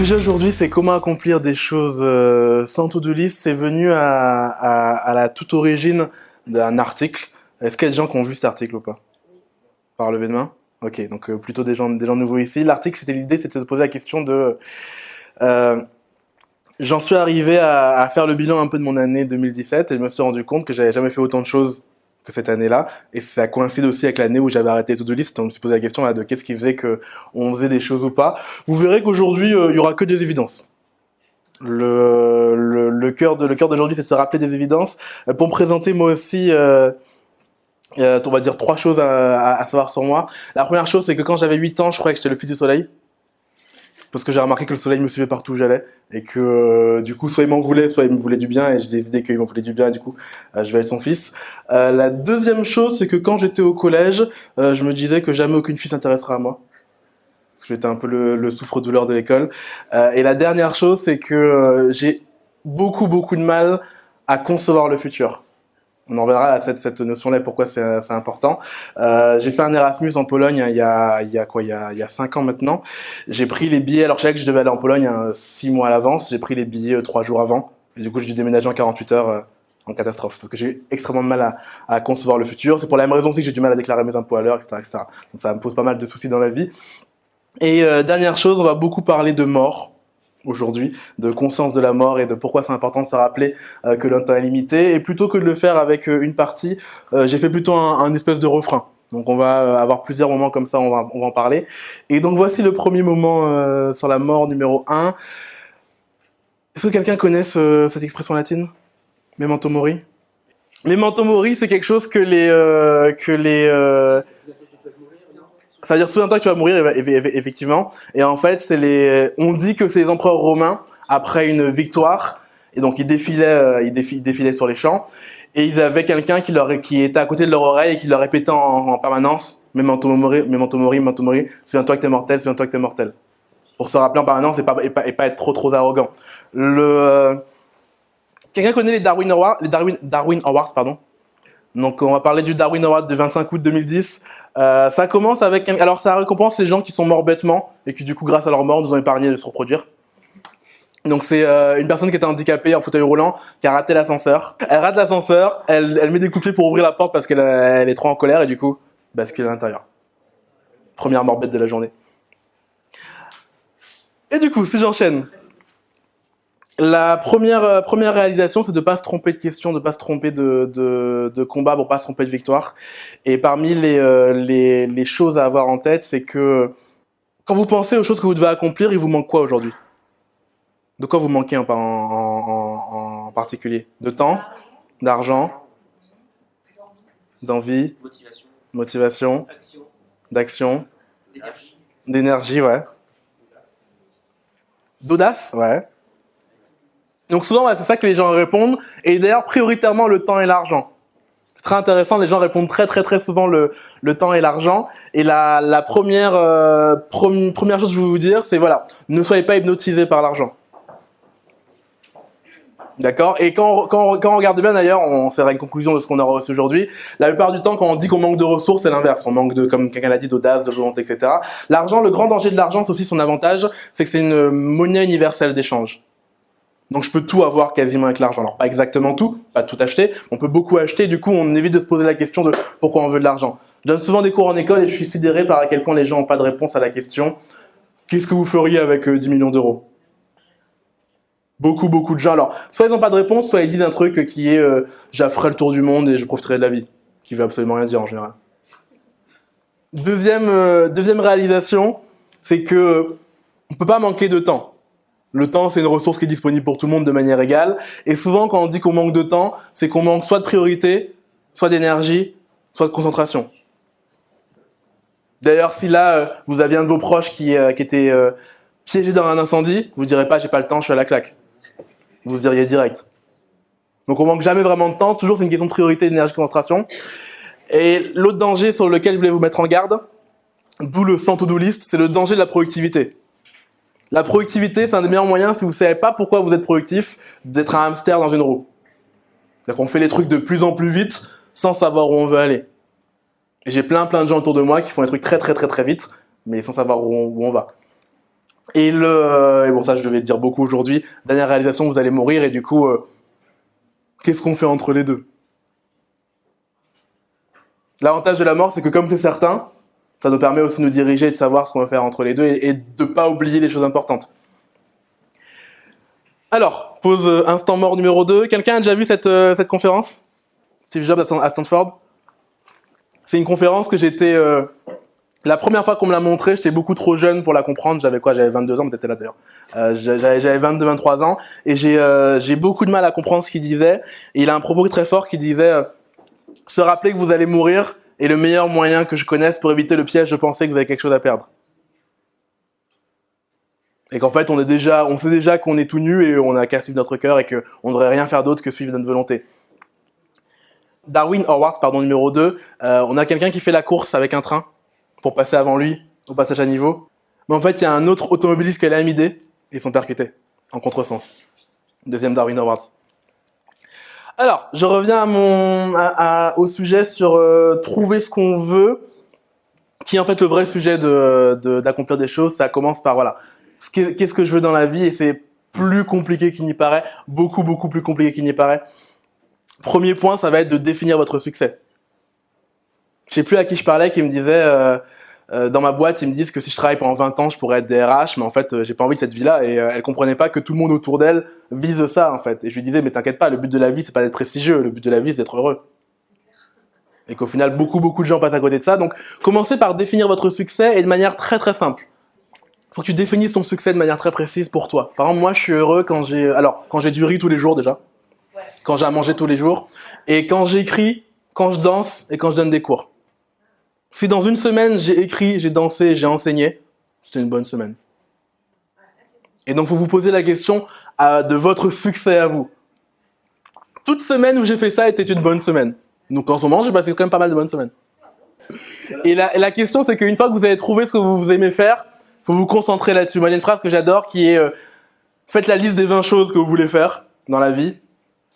sujet aujourd'hui, c'est comment accomplir des choses sans to-do list. C'est venu à la toute origine d'un article. Est-ce qu'il y a des gens qui ont vu cet article ou pas? Par lever de main? Ok, donc plutôt des gens nouveaux ici. L'article, l'idée, c'était de poser la question de... euh, j'en suis arrivé à faire le bilan un peu de mon année 2017 et je me suis rendu compte que j'avais jamais fait autant de choses que cette année-là. Et ça coïncide aussi avec l'année où j'avais arrêté to-do list. Donc je me suis posé la question là, de qu'est-ce qui faisait qu'on faisait des choses ou pas. Vous verrez qu'aujourd'hui, il y aura que des évidences. Le cœur d'aujourd'hui, c'est de se rappeler des évidences. Pour me présenter moi aussi, on va dire trois choses à savoir sur moi. La première chose, c'est que quand j'avais 8 ans, je croyais que j'étais le fils du soleil. Parce que j'ai remarqué que le soleil me suivait partout où j'allais. Et que du coup, soit il m'en voulait, soit il me voulait du bien. Et j'ai décidé qu'il m'en voulait du bien. Et du coup, je vais être son fils. La deuxième chose, c'est que quand j'étais au collège, je me disais que jamais aucune fille s'intéressera à moi. Parce que j'étais un peu le souffre-douleur de l'école. Et la dernière chose, c'est que j'ai beaucoup de mal à concevoir le futur. On en reviendra à cette notion-là, pourquoi c'est important. J'ai fait un Erasmus en Pologne il y a 5 ans maintenant. J'ai pris les billets, alors je savais que je devais aller en Pologne 6 mois à l'avance. J'ai pris les billets 3 jours avant. Et du coup, j'ai dû déménager en 48 heures en catastrophe. Parce que j'ai extrêmement de mal à concevoir le futur. C'est pour la même raison aussi que j'ai du mal à déclarer mes impôts à l'heure, etc. Donc ça me pose pas mal de soucis dans la vie. Et dernière chose, on va beaucoup parler de mort aujourd'hui, de conscience de la mort et de pourquoi c'est important de se rappeler que le temps est limité. Et plutôt que de le faire avec une partie, j'ai fait plutôt un espèce de refrain. Donc on va avoir plusieurs moments comme ça, on va en parler. Et donc voici le premier moment sur la mort numéro 1. Est-ce que quelqu'un connaît cette expression latine? Memento mori? Memento mori, c'est quelque chose que ça veut dire souviens-toi que tu vas mourir, effectivement. Et en fait, on dit que c'est les empereurs romains après une victoire, et donc ils défilaient sur les champs, et ils avaient quelqu'un qui était à côté de leur oreille et qui leur répétait en permanence Memento mori, memento mori, memento mori. Souviens-toi que t'es mortel, souviens-toi que t'es mortel. Pour se rappeler en permanence et pas être trop arrogant. Quelqu'un connaît les Darwin Awards, pardon. Donc on va parler du Darwin Award du 25 août 2010. Ça commence avec... Alors ça récompense les gens qui sont morts bêtement et qui du coup grâce à leur mort nous ont épargné de se reproduire. Donc c'est une personne qui était handicapée en fauteuil roulant qui a raté l'ascenseur. Elle rate l'ascenseur, elle met des coups de pied pour ouvrir la porte parce qu'elle est trop en colère et du coup bascule à l'intérieur. Première mort bête de la journée. Et du coup si j'enchaîne... La première réalisation, c'est de pas se tromper de question, de pas se tromper de combat pour pas se tromper de victoire. Et parmi les choses à avoir en tête, c'est que quand vous pensez aux choses que vous devez accomplir, il vous manque quoi aujourd'hui? De quoi vous manquez en particulier? De temps, d'argent, d'envie, motivation, d'action, d'énergie, ouais. D'audace, ouais. Donc souvent, ouais, c'est ça que les gens répondent. Et d'ailleurs, prioritairement, le temps et l'argent. C'est très intéressant, les gens répondent très souvent le temps et l'argent. Et la première chose que je veux vous dire, c'est voilà, ne soyez pas hypnotisés par l'argent. D'accord? Et quand on regarde bien d'ailleurs, c'est une conclusion de ce qu'on aura reçu aujourd'hui, la plupart du temps, quand on dit qu'on manque de ressources, c'est l'inverse. On manque comme quelqu'un l'a dit, d'audace, de volonté, etc. L'argent, le grand danger de l'argent, c'est aussi son avantage, c'est que c'est une monnaie universelle d'échange. Donc je peux tout avoir quasiment avec l'argent. Alors pas exactement tout, pas tout acheter, on peut beaucoup acheter, du coup on évite de se poser la question de pourquoi on veut de l'argent. Je donne souvent des cours en école et je suis sidéré par à quel point les gens n'ont pas de réponse à la question qu'est-ce que vous feriez avec 10 millions d'euros? Beaucoup de gens, alors soit ils n'ont pas de réponse, soit ils disent un truc qui est j'afferai le tour du monde et je profiterai de la vie, qui veut absolument rien dire en général. Deuxième réalisation, c'est que on peut pas manquer de temps. Le temps, c'est une ressource qui est disponible pour tout le monde de manière égale. Et souvent, quand on dit qu'on manque de temps, c'est qu'on manque soit de priorité, soit d'énergie, soit de concentration. D'ailleurs, si là, vous aviez un de vos proches qui était piégé dans un incendie, vous ne direz pas « j'ai pas le temps, je suis à la claque ». Vous diriez direct. Donc on manque jamais vraiment de temps, toujours c'est une question de priorité, d'énergie, de concentration. Et l'autre danger sur lequel je voulais vous mettre en garde, d'où le sans to-do list, c'est le danger de la productivité. La productivité, c'est un des meilleurs moyens, si vous ne savez pas pourquoi vous êtes productif, d'être un hamster dans une roue. C'est-à-dire qu'on fait les trucs de plus en plus vite sans savoir où on veut aller. Et j'ai plein de gens autour de moi qui font les trucs très vite, mais sans savoir où on va. Et bon, ça, je devais le dire beaucoup aujourd'hui. Dernière réalisation, vous allez mourir, et du coup, qu'est-ce qu'on fait entre les deux? L'avantage de la mort, c'est que comme c'est certain, ça nous permet aussi de nous diriger et de savoir ce qu'on va faire entre les deux et de ne pas oublier les choses importantes. Alors, pause instant mort numéro 2. Quelqu'un a déjà vu cette conférence? Steve Jobs à Stanford. C'est une conférence que j'étais... la première fois qu'on me l'a montrée, j'étais beaucoup trop jeune pour la comprendre. J'avais quoi? J'avais 22 ans, peut-être là d'ailleurs. J'avais 22-23 ans. Et j'ai beaucoup de mal à comprendre ce qu'il disait. Et il a un propos très fort qui disait se rappeler que vous allez mourir est le meilleur moyen que je connaisse pour éviter le piège de penser que vous avez quelque chose à perdre. Et qu'en fait, on sait déjà qu'on est tout nu et on a qu'à suivre notre cœur et qu'on ne devrait rien faire d'autre que suivre notre volonté. Darwin Howard, numéro 2, on a quelqu'un qui fait la course avec un train pour passer avant lui au passage à niveau. Mais en fait, il y a un autre automobiliste qui allait à midi et ils sont percutés en contresens. Deuxième Darwin Howard. Alors, je reviens au sujet sur trouver ce qu'on veut, qui est en fait le vrai sujet d'accomplir des choses. Ça commence par, voilà, qu'est-ce que je veux dans la vie, et c'est plus compliqué qu'il n'y paraît, beaucoup plus compliqué qu'il n'y paraît. Premier point, ça va être de définir votre succès. Je sais plus à qui je parlais, qui me disait, dans ma boîte, ils me disent que si je travaille pendant 20 ans, je pourrais être DRH, mais en fait, j'ai pas envie de cette vie-là, et elle comprenait pas que tout le monde autour d'elle vise ça, en fait. Et je lui disais, mais t'inquiète pas, le but de la vie, c'est pas d'être prestigieux, le but de la vie, c'est d'être heureux. Et qu'au final, beaucoup de gens passent à côté de ça. Donc, commencez par définir votre succès, et de manière très simple. Faut que tu définisses ton succès de manière très précise pour toi. Par exemple, moi, je suis heureux quand j'ai du riz tous les jours déjà, quand j'ai à manger tous les jours, et quand j'écris, quand je danse et quand je donne des cours. Si dans une semaine, j'ai écrit, j'ai dansé, j'ai enseigné, c'était une bonne semaine. Et donc, faut vous poser la question de votre succès à vous. Toute semaine où j'ai fait ça était une bonne semaine. Donc, en ce moment, j'ai passé quand même pas mal de bonnes semaines. Et la question, c'est qu'une fois que vous avez trouvé ce que vous aimez faire, faut vous concentrer là-dessus. Moi, il y a une phrase que j'adore qui est faites la liste des 20 choses que vous voulez faire dans la vie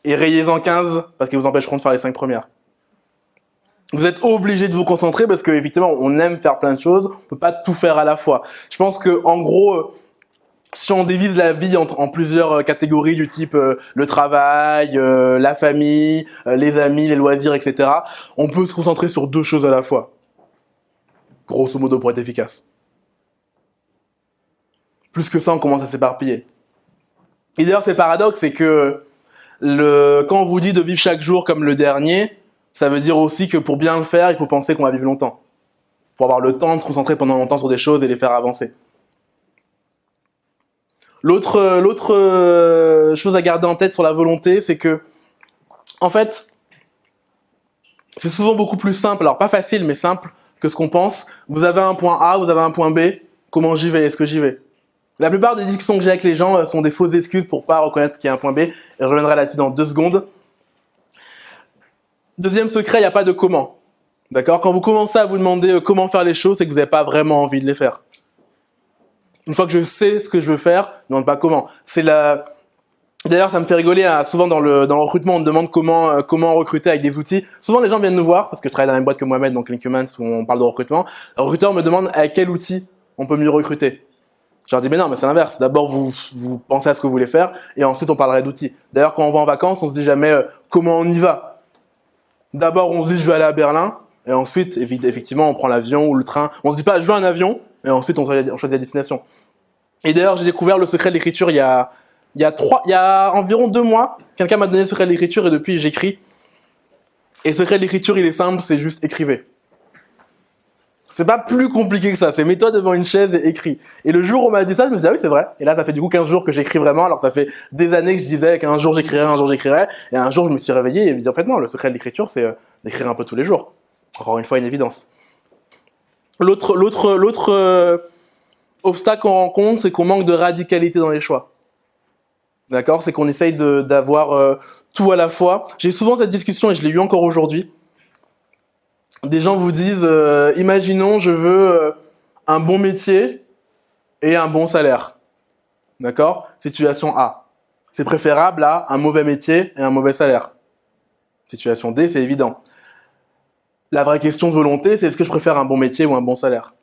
et rayez-en 15 parce qu'elles vous empêcheront de faire les 5 premières. Vous êtes obligé de vous concentrer parce qu'effectivement, on aime faire plein de choses, on peut pas tout faire à la fois. Je pense que en gros, si on divise la vie en plusieurs catégories du type le travail, la famille, les amis, les loisirs, etc., on peut se concentrer sur 2 choses à la fois. Grosso modo pour être efficace. Plus que ça, on commence à s'éparpiller. Et d'ailleurs, c'est paradoxe, c'est que quand on vous dit de vivre chaque jour comme le dernier, ça veut dire aussi que pour bien le faire, il faut penser qu'on va vivre longtemps. Pour avoir le temps de se concentrer pendant longtemps sur des choses et les faire avancer. L'autre chose à garder en tête sur la volonté, c'est que, en fait, c'est souvent beaucoup plus simple, alors pas facile, mais simple, que ce qu'on pense. Vous avez un point A, vous avez un point B, comment j'y vais? Est-ce que j'y vais? La plupart des discussions que j'ai avec les gens sont des fausses excuses pour pas reconnaître qu'il y a un point B, et je reviendrai là-dessus dans 2 secondes. Deuxième secret, il n'y a pas de comment. D'accord? Quand vous commencez à vous demander comment faire les choses, c'est que vous n'avez pas vraiment envie de les faire. Une fois que je sais ce que je veux faire, je ne demande pas comment. D'ailleurs, ça me fait rigoler, souvent dans le recrutement, on me demande comment recruter avec des outils. Souvent, les gens viennent nous voir, parce que je travaille dans la même boîte que Mohamed, donc Linkmans, où on parle de recrutement. Le recruteur me demande avec quel outil on peut mieux recruter. Je leur dis, mais non, mais c'est l'inverse. D'abord, vous pensez à ce que vous voulez faire, et ensuite, on parlerait d'outils. D'ailleurs, quand on va en vacances, on se dit jamais comment on y va. D'abord, on se dit, je vais aller à Berlin, et ensuite, effectivement, on prend l'avion ou le train. On se dit pas, je veux un avion, et ensuite, on choisit la destination. Et d'ailleurs, j'ai découvert le secret de l'écriture il y a environ 2 mois. Quelqu'un m'a donné le secret de l'écriture, et depuis, j'écris. Et le secret de l'écriture, il est simple, c'est juste écrivez. C'est pas plus compliqué que ça, c'est mets-toi devant une chaise et écris. Et le jour où on m'a dit ça, je me suis dit, ah oui, c'est vrai. Et là, ça fait du coup 15 jours que j'écris vraiment, alors ça fait des années que je disais qu'un jour j'écrirais, et un jour je me suis réveillé et je me dit, en fait non, le secret de l'écriture, c'est d'écrire un peu tous les jours. Encore une fois, une évidence. L'autre obstacle qu'on rencontre, c'est qu'on manque de radicalité dans les choix. D'accord? C'est qu'on essaye d'avoir tout à la fois. J'ai souvent cette discussion, et je l'ai eu encore aujourd'hui. Des gens vous disent, imaginons, je veux un bon métier et un bon salaire. D'accord? Situation A. C'est préférable à un mauvais métier et un mauvais salaire. Situation D, c'est évident. La vraie question de volonté, c'est est-ce que je préfère un bon métier ou un bon salaire?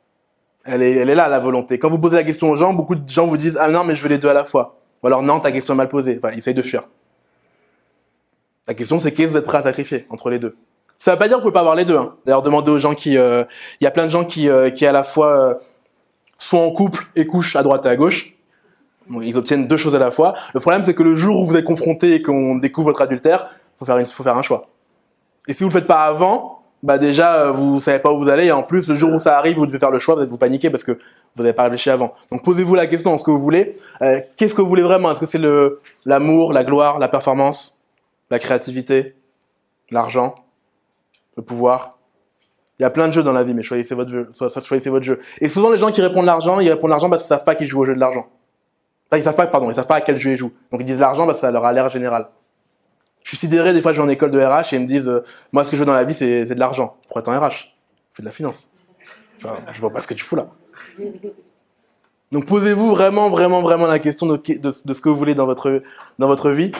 Elle est là, la volonté. Quand vous posez la question aux gens, beaucoup de gens vous disent « Ah non, mais je veux les deux à la fois ». Ou alors « Non, ta question est mal posée ». Enfin, essaye de fuir. La question, c'est qu'est-ce que vous êtes prêt à sacrifier entre les deux. Ça veut pas dire que vous pouvez pas avoir les deux. Hein. D'ailleurs, demandez aux gens qui... Il y a plein de gens qui à la fois sont en couple et couchent à droite et à gauche. Bon, ils obtiennent deux choses à la fois. Le problème, c'est que le jour où vous êtes confronté et qu'on découvre votre adultère, faut faire un choix. Et si vous le faites pas avant, bah déjà, vous savez pas où vous allez. Et en plus, le jour où ça arrive, vous devez faire le choix, vous paniquez parce que vous n'avez pas réfléchi avant. Donc, posez-vous la question dans ce que vous voulez. Qu'est-ce que vous voulez vraiment? Est-ce que c'est l'amour, la gloire, la performance, la créativité, l'argent, le pouvoir? Il y a plein de jeux dans la vie, mais choisissez votre jeu. Choisissez votre jeu. Et souvent, les gens qui répondent l'argent, ils répondent l'argent parce qu'ils savent pas qu'ils jouent au jeu de l'argent. Enfin, ils savent pas à quel jeu ils jouent. Donc ils disent l'argent parce que ça leur a l'air général. Je suis sidéré, des fois je vais en école de RH et ils me disent moi ce que je veux dans la vie c'est de l'argent. Pourquoi t'es en RH? Fais de la finance. Enfin, je vois pas ce que tu fous là. Donc posez-vous vraiment la question de ce que vous voulez dans votre vie.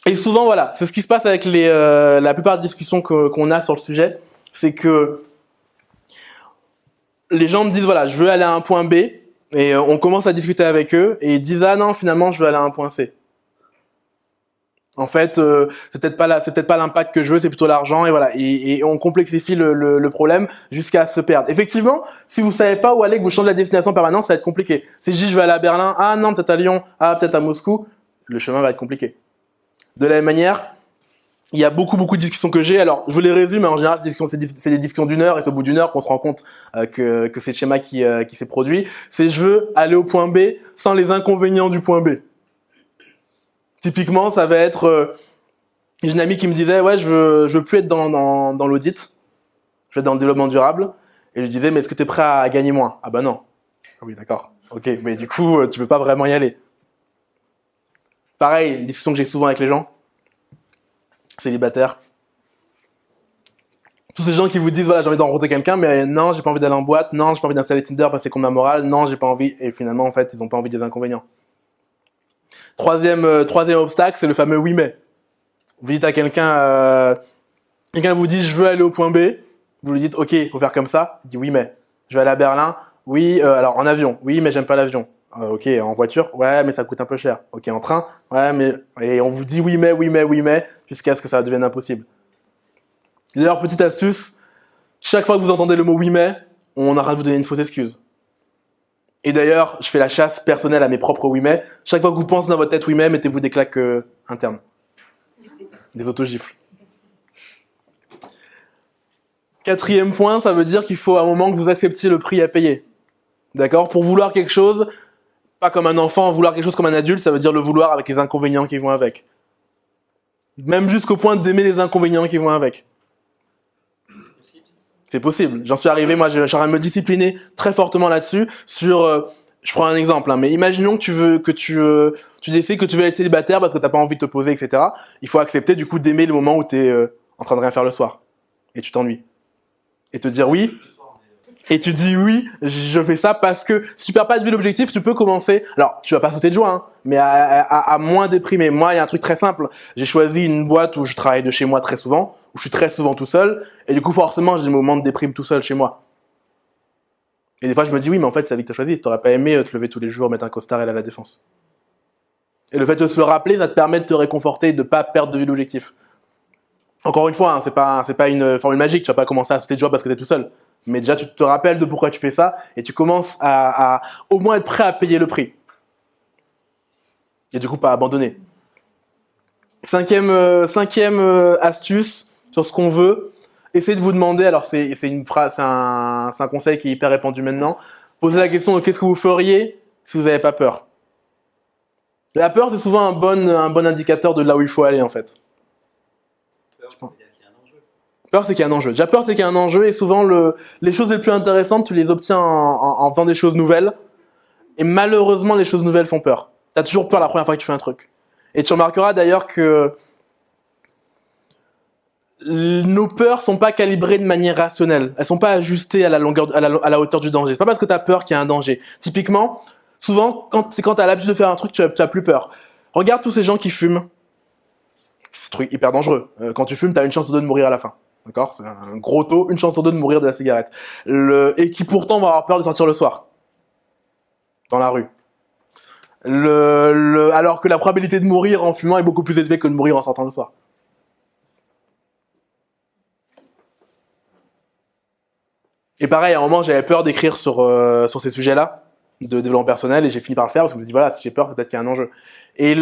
Et souvent voilà, c'est ce qui se passe avec la plupart des discussions qu'on a sur le sujet, c'est que les gens me disent voilà, je veux aller à un point B. Et on commence à discuter avec eux et ils disent ah non finalement je veux aller à un point C. En fait c'est peut-être pas l'impact que je veux, c'est plutôt l'argent et voilà et on complexifie le problème jusqu'à se perdre. Effectivement, si vous savez pas où aller, que vous changez la destination en permanence, ça va être compliqué. Si je dis je vais aller à Berlin, ah non peut-être à Lyon, ah peut-être à Moscou, le chemin va être compliqué. De la même manière, il y a beaucoup de discussions que j'ai. Alors, je vous les résume, mais en général, c'est des discussions d'une heure, et c'est au bout d'une heure qu'on se rend compte que c'est le schéma qui s'est produit. C'est je veux aller au point B sans les inconvénients du point B. Typiquement, ça va être j'ai une amie qui me disait ouais, je veux plus être dans l'audit, je veux être dans le développement durable. Et je lui disais mais est-ce que tu es prêt à gagner moins? Ah bah non. Ah oui, d'accord. Ok, mais du coup, tu veux pas vraiment y aller. Pareil, une discussion que j'ai souvent avec les gens. Célibataires. Tous ces gens qui vous disent voilà j'ai envie de rencontrer quelqu'un mais non j'ai pas envie d'aller en boîte, non j'ai pas envie d'installer Tinder parce que c'est contre ma morale, non j'ai pas envie et finalement en fait ils ont pas envie des inconvénients. Troisième obstacle c'est le fameux oui mais. Vous dites à quelqu'un vous dit je veux aller au point B, vous lui dites ok faut faire comme ça, il dit oui mais. Je vais aller à Berlin, oui alors en avion, oui mais j'aime pas l'avion. Ok en voiture, ouais mais ça coûte un peu cher. Ok en train, ouais mais et on vous dit oui mais jusqu'à ce que ça devienne impossible. D'ailleurs, petite astuce, chaque fois que vous entendez le mot oui mais, on arrête de vous donner une fausse excuse. Et d'ailleurs, je fais la chasse personnelle à mes propres oui mais. Chaque fois que vous pensez dans votre tête oui mais, mettez-vous des claques internes. Des auto-gifles. Quatrième point, ça veut dire qu'il faut à un moment que vous acceptiez le prix à payer. D'accord? Pour vouloir quelque chose, pas comme un enfant, vouloir quelque chose comme un adulte, ça veut dire le vouloir avec les inconvénients qui vont avec. Même jusqu'au point d'aimer les inconvénients qui vont avec. C'est possible. J'en suis arrivé, moi, j'aurais à me discipliner très fortement là-dessus. Je prends un exemple, hein, mais imaginons que tu décides que tu veux être célibataire parce que t'as pas envie de te poser, etc. Il faut accepter du coup d'aimer le moment où t'es en train de rien faire le soir et tu t'ennuies et te dire oui. Et tu dis oui, je fais ça parce que si tu perds pas de vue l'objectif, tu peux commencer. Alors, tu vas pas sauter de joie, hein, mais à moins déprimer. Moi, il y a un truc très simple. J'ai choisi une boîte où je travaille de chez moi très souvent, où je suis très souvent tout seul, et du coup, forcément, j'ai des moments de déprime tout seul chez moi. Et des fois, je me dis oui, mais en fait, c'est la vie que t'as choisi. T'aurais pas aimé te lever tous les jours, mettre un costard et aller à la défense. Et le fait de se le rappeler, ça te permet de te réconforter et de pas perdre de vue l'objectif. Encore une fois, hein, c'est pas une formule magique. Tu vas pas commencer à sauter de joie parce que t'es tout seul. Mais déjà, tu te rappelles de pourquoi tu fais ça et tu commences à au moins être prêt à payer le prix. Et du coup, pas abandonner. Cinquième astuce sur ce qu'on veut, essayez de vous demander, alors c'est un conseil qui est hyper répandu maintenant, posez la question de qu'est-ce que vous feriez si vous n'avez pas peur. La peur, c'est souvent un bon indicateur de là où il faut aller en fait. Peur, c'est qu'il y a un enjeu. Déjà, peur, c'est qu'il y a un enjeu et souvent, les choses les plus intéressantes, tu les obtiens en faisant des choses nouvelles. Et malheureusement, les choses nouvelles font peur. T'as toujours peur la première fois que tu fais un truc. Et tu remarqueras d'ailleurs que nos peurs sont pas calibrées de manière rationnelle. Elles sont pas ajustées à la hauteur du danger. C'est pas parce que t'as peur qu'il y a un danger. Typiquement, souvent, quand t'as l'habitude de faire un truc, tu as plus peur. Regarde tous ces gens qui fument. C'est un truc hyper dangereux. Quand tu fumes, t'as une chance de mourir à la fin. D'accord? C'est un gros taux, une chance sur deux de mourir de la cigarette. Et qui pourtant vont avoir peur de sortir le soir. Dans la rue. Alors que la probabilité de mourir en fumant est beaucoup plus élevée que de mourir en sortant le soir. Et pareil, à un moment, j'avais peur d'écrire sur ces sujets-là, de développement personnel, et j'ai fini par le faire, parce que je me dis, voilà, si j'ai peur, peut-être qu'il y a un enjeu. Et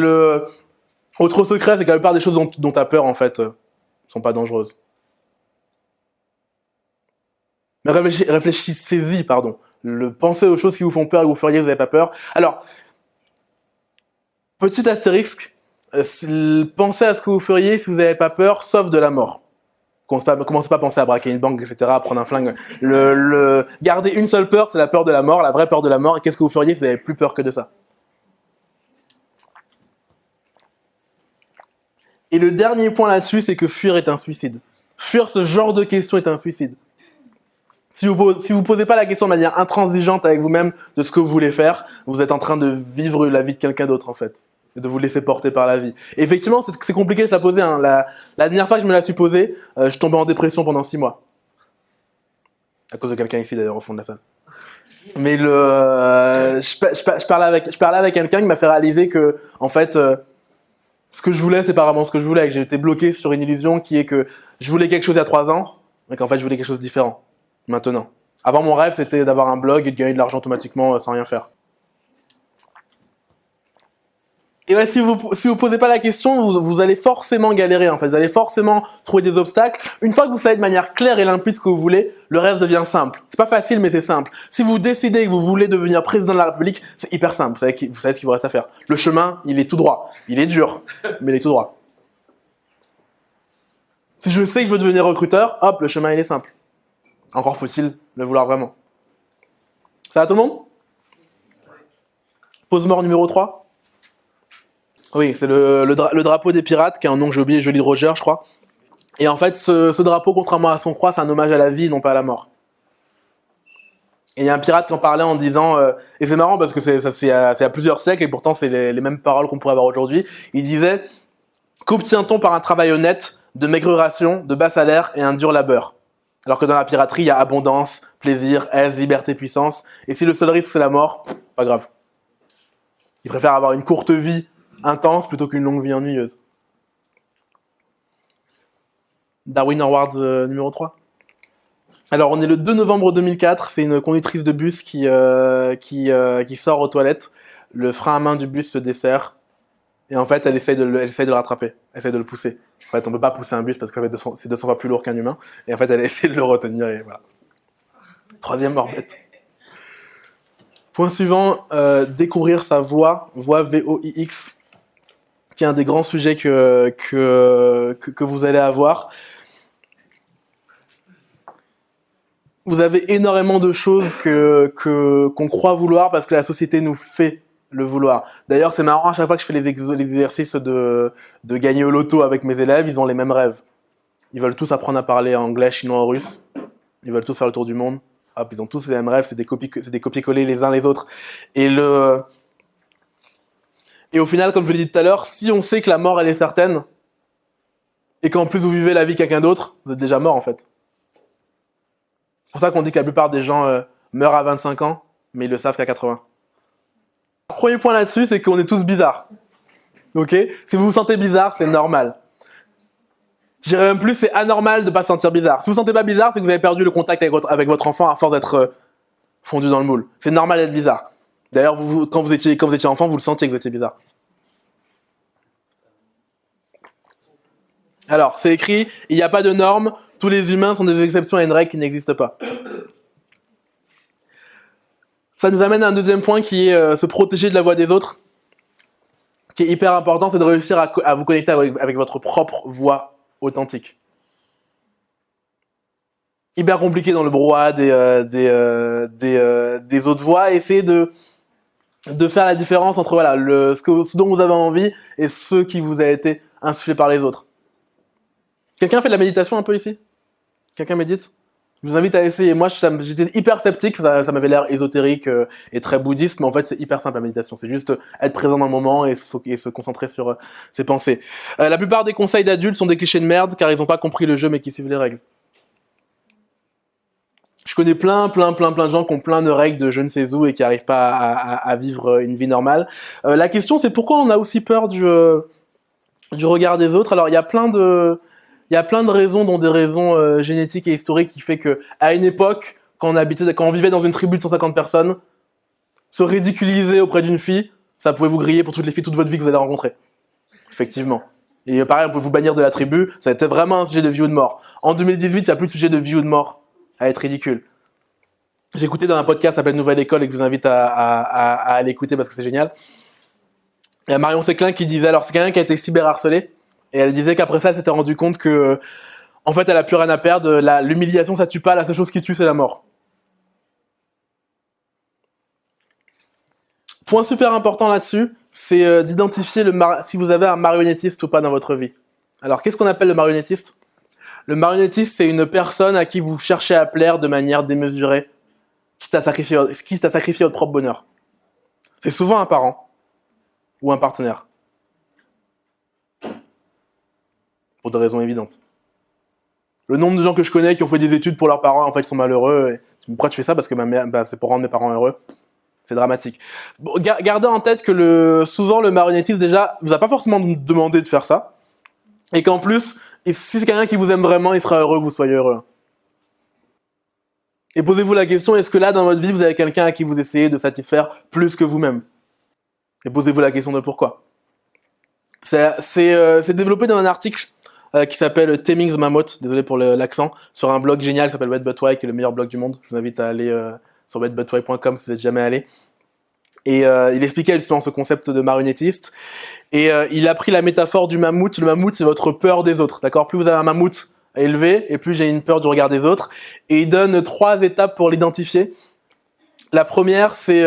autre secret, c'est que la plupart des choses dont tu as peur, en fait, sont pas dangereuses. Mais réfléchissez-y, pardon. Pensez aux choses qui vous font peur et que vous feriez, vous n'avez pas peur. Alors, petit astérisque, pensez à ce que vous feriez si vous n'avez pas peur, sauf de la mort. Commencez pas à penser à braquer une banque, etc., à prendre un flingue. Gardez une seule peur, c'est la peur de la mort, la vraie peur de la mort. Et qu'est-ce que vous feriez si vous n'avez plus peur que de ça? Et le dernier point là-dessus, c'est que fuir est un suicide. Fuir ce genre de questions est un suicide. Si vous posez pas la question de manière intransigeante avec vous-même de ce que vous voulez faire, vous êtes en train de vivre la vie de quelqu'un d'autre, en fait. Et de vous laisser porter par la vie. Et effectivement, c'est compliqué de se la poser. Hein. La dernière fois que je me la suis posée, je tombais en dépression pendant 6 mois. À cause de quelqu'un ici, d'ailleurs, au fond de la salle. Mais je parlais avec quelqu'un qui m'a fait réaliser que, en fait, ce que je voulais, c'est pas vraiment ce que je voulais. Que j'ai été bloqué sur une illusion qui est que je voulais quelque chose il y a 3 ans, mais qu'en fait, je voulais quelque chose de différent. Maintenant. Avant, mon rêve, c'était d'avoir un blog et de gagner de l'argent automatiquement sans rien faire. Et ouais, si vous posez pas la question, vous allez forcément galérer, en fait. Vous allez forcément trouver des obstacles. Une fois que vous savez de manière claire et limpide ce que vous voulez, le reste devient simple. C'est pas facile, mais c'est simple. Si vous décidez que vous voulez devenir président de la République, c'est hyper simple. Vous savez ce qu'il vous reste à faire. Le chemin, il est tout droit. Il est dur, mais il est tout droit. Si je sais que je veux devenir recruteur, hop, le chemin, il est simple. Encore faut-il le vouloir vraiment. Ça va tout le monde? Pause mort numéro 3. Oui, c'est le drapeau des pirates, qui est un nom que j'ai oublié, Joli Roger, je crois. Et en fait, ce drapeau, contrairement à son croix, c'est un hommage à la vie, non pas à la mort. Et il y a un pirate qui en parlait en disant, et c'est marrant parce que c'est à plusieurs siècles, et pourtant c'est les mêmes paroles qu'on pourrait avoir aujourd'hui. Il disait, qu'obtient-on par un travail honnête, de maigre ration, de bas salaire et un dur labeur? Alors que dans la piraterie, il y a abondance, plaisir, aise, liberté, puissance. Et si le seul risque c'est la mort, pas grave. Il préfère avoir une courte vie intense plutôt qu'une longue vie ennuyeuse. Darwin Award numéro 3. Alors, on est le 2 novembre 2004, c'est une conductrice de bus qui sort aux toilettes. Le frein à main du bus se desserre. Et en fait, elle essaye de le rattraper. Elle essaye de le pousser. En fait, on peut pas pousser un bus parce que c'est 200 fois plus lourd qu'un humain. Et en fait, elle essaie de le retenir et voilà. 3e mort bête. Point suivant, découvrir sa voix VOIX, qui est un des grands sujets que vous allez avoir. Vous avez énormément de choses qu'on croit vouloir parce que la société nous fait le vouloir. D'ailleurs, c'est marrant, à chaque fois que je fais les exercices de gagner au loto avec mes élèves, ils ont les mêmes rêves. Ils veulent tous apprendre à parler anglais, chinois ou russe. Ils veulent tous faire le tour du monde. Hop, ils ont tous les mêmes rêves, c'est des copier-coller les uns les autres. Et au final, comme je l'ai dit tout à l'heure, si on sait que la mort, elle est certaine, et qu'en plus vous vivez la vie de quelqu'un d'autre, vous êtes déjà mort en fait. C'est pour ça qu'on dit que la plupart des gens meurent à 25 ans, mais ils le savent qu'à 80. Le premier point là-dessus, c'est qu'on est tous bizarres. Ok? Si vous vous sentez bizarre, c'est normal. Je dirais même plus, c'est anormal de pas se sentir bizarre. Si vous vous sentez pas bizarre, c'est que vous avez perdu le contact avec votre enfant à force d'être fondu dans le moule. C'est normal d'être bizarre. D'ailleurs, quand vous étiez enfant, vous le sentiez que vous étiez bizarre. Alors, c'est écrit, il n'y a pas de normes, tous les humains sont des exceptions à une règle qui n'existe pas. Ça nous amène à un deuxième point qui est se protéger de la voix des autres, qui est hyper important, c'est de réussir à vous connecter avec votre propre voix authentique. Hyper compliqué dans le brouhaha des autres voix, essayer de faire la différence entre voilà ce dont vous avez envie et ce qui vous a été insufflé par les autres. Quelqu'un fait de la méditation un peu ici? Quelqu'un médite? Je vous invite à essayer. Moi, j'étais hyper sceptique, ça m'avait l'air ésotérique et très bouddhiste, mais en fait, c'est hyper simple la méditation. C'est juste être présent dans le moment et se concentrer sur ses pensées. La plupart des conseils d'adultes sont des clichés de merde, car ils n'ont pas compris le jeu, mais qui suivent les règles. Je connais plein de gens qui ont plein de règles de je ne sais où et qui n'arrivent pas à vivre une vie normale. La question, c'est pourquoi on a aussi peur du regard des autres. Alors, il y a plein de raisons, dont des raisons génétiques et historiques, qui fait que à une époque, quand on vivait dans une tribu de 150 personnes, se ridiculiser auprès d'une fille, ça pouvait vous griller pour toutes les filles toute votre vie que vous allez rencontrer. Effectivement. Et pareil, on peut vous bannir de la tribu, ça a été vraiment un sujet de vie ou de mort. En 2018, il n'y a plus de sujet de vie ou de mort à être ridicule. J'ai écouté dans un podcast qui s'appelle Nouvelle École et que je vous invite à aller écouter parce que c'est génial. Il y a Marion Séclin qui disait, alors c'est quelqu'un qui a été cyberharcelé, et elle disait qu'après ça, elle s'était rendu compte que, en fait, elle a plus rien à perdre, l'humiliation ça tue pas, la seule chose qui tue c'est la mort. Point super important là-dessus, c'est d'identifier si vous avez un marionnettiste ou pas dans votre vie. Alors, qu'est-ce qu'on appelle le marionnettiste ? Le marionnettiste, c'est une personne à qui vous cherchez à plaire de manière démesurée, quitte à sacrifier votre propre bonheur. C'est souvent un parent ou un partenaire. Pour des raisons évidentes. Le nombre de gens que je connais qui ont fait des études pour leurs parents, en fait, ils sont malheureux. Et pourquoi tu fais ça ? Parce que c'est pour rendre mes parents heureux. C'est dramatique. Bon, gardez en tête que souvent le marionnettiste, déjà, vous a pas forcément demandé de faire ça. Et qu'en plus, si c'est quelqu'un qui vous aime vraiment, il sera heureux que vous soyez heureux. Et posez-vous la question, est-ce que là, dans votre vie, vous avez quelqu'un à qui vous essayez de satisfaire plus que vous-même ? Et posez-vous la question de pourquoi. C'est développé dans un article qui s'appelle Taming Mammoth, désolé pour l'accent, sur un blog génial qui s'appelle Wet But Why, qui est le meilleur blog du monde. Je vous invite à aller sur wetbutwhy.com si vous n'êtes jamais allé. Et il expliquait justement ce concept de marionnettiste. Et il a pris la métaphore du mammouth. Le mammouth, c'est votre peur des autres, d'accord ? Plus vous avez un mammouth élevé, et plus j'ai une peur du regard des autres. Et il donne 3 étapes pour l'identifier. La première, c'est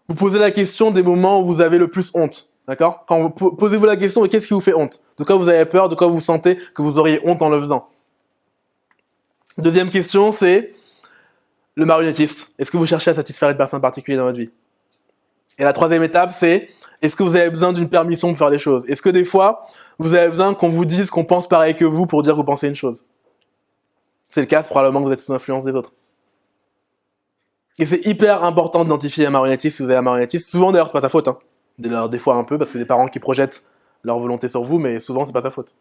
vous posez la question des moments où vous avez le plus honte. D'accord ? Posez-vous la question de qu'est-ce qui vous fait honte ? De quoi vous avez peur ? De quoi vous sentez que vous auriez honte en le faisant ? Deuxième question, c'est le marionnettiste. Est-ce que vous cherchez à satisfaire une personne particulière dans votre vie ? Et la troisième étape, c'est est-ce que vous avez besoin d'une permission pour faire les choses ? Est-ce que des fois, vous avez besoin qu'on vous dise qu'on pense pareil que vous pour dire que vous pensez une chose ? C'est le cas, c'est probablement que vous êtes sous l'influence des autres. Et c'est hyper important d'identifier un marionnettiste si vous avez un marionnettiste. Souvent, d'ailleurs, c'est pas sa faute. Des fois un peu, parce que c'est des parents qui projettent leur volonté sur vous, mais souvent, c'est pas sa faute.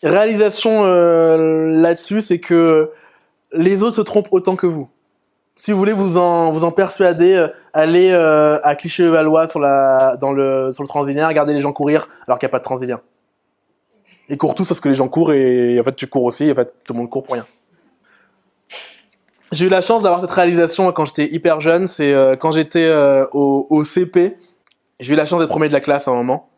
Réalisation là-dessus, c'est que les autres se trompent autant que vous. Si vous voulez vous en persuader, allez à Clichy-le-Valois sur le Transilien, regardez les gens courir alors qu'il n'y a pas de Transilien. Ils courent tous parce que les gens courent et en fait tu cours aussi, et en fait tout le monde court pour rien. J'ai eu la chance d'avoir cette réalisation quand j'étais hyper jeune, c'est quand j'étais au CP, j'ai eu la chance d'être premier de la classe à un moment.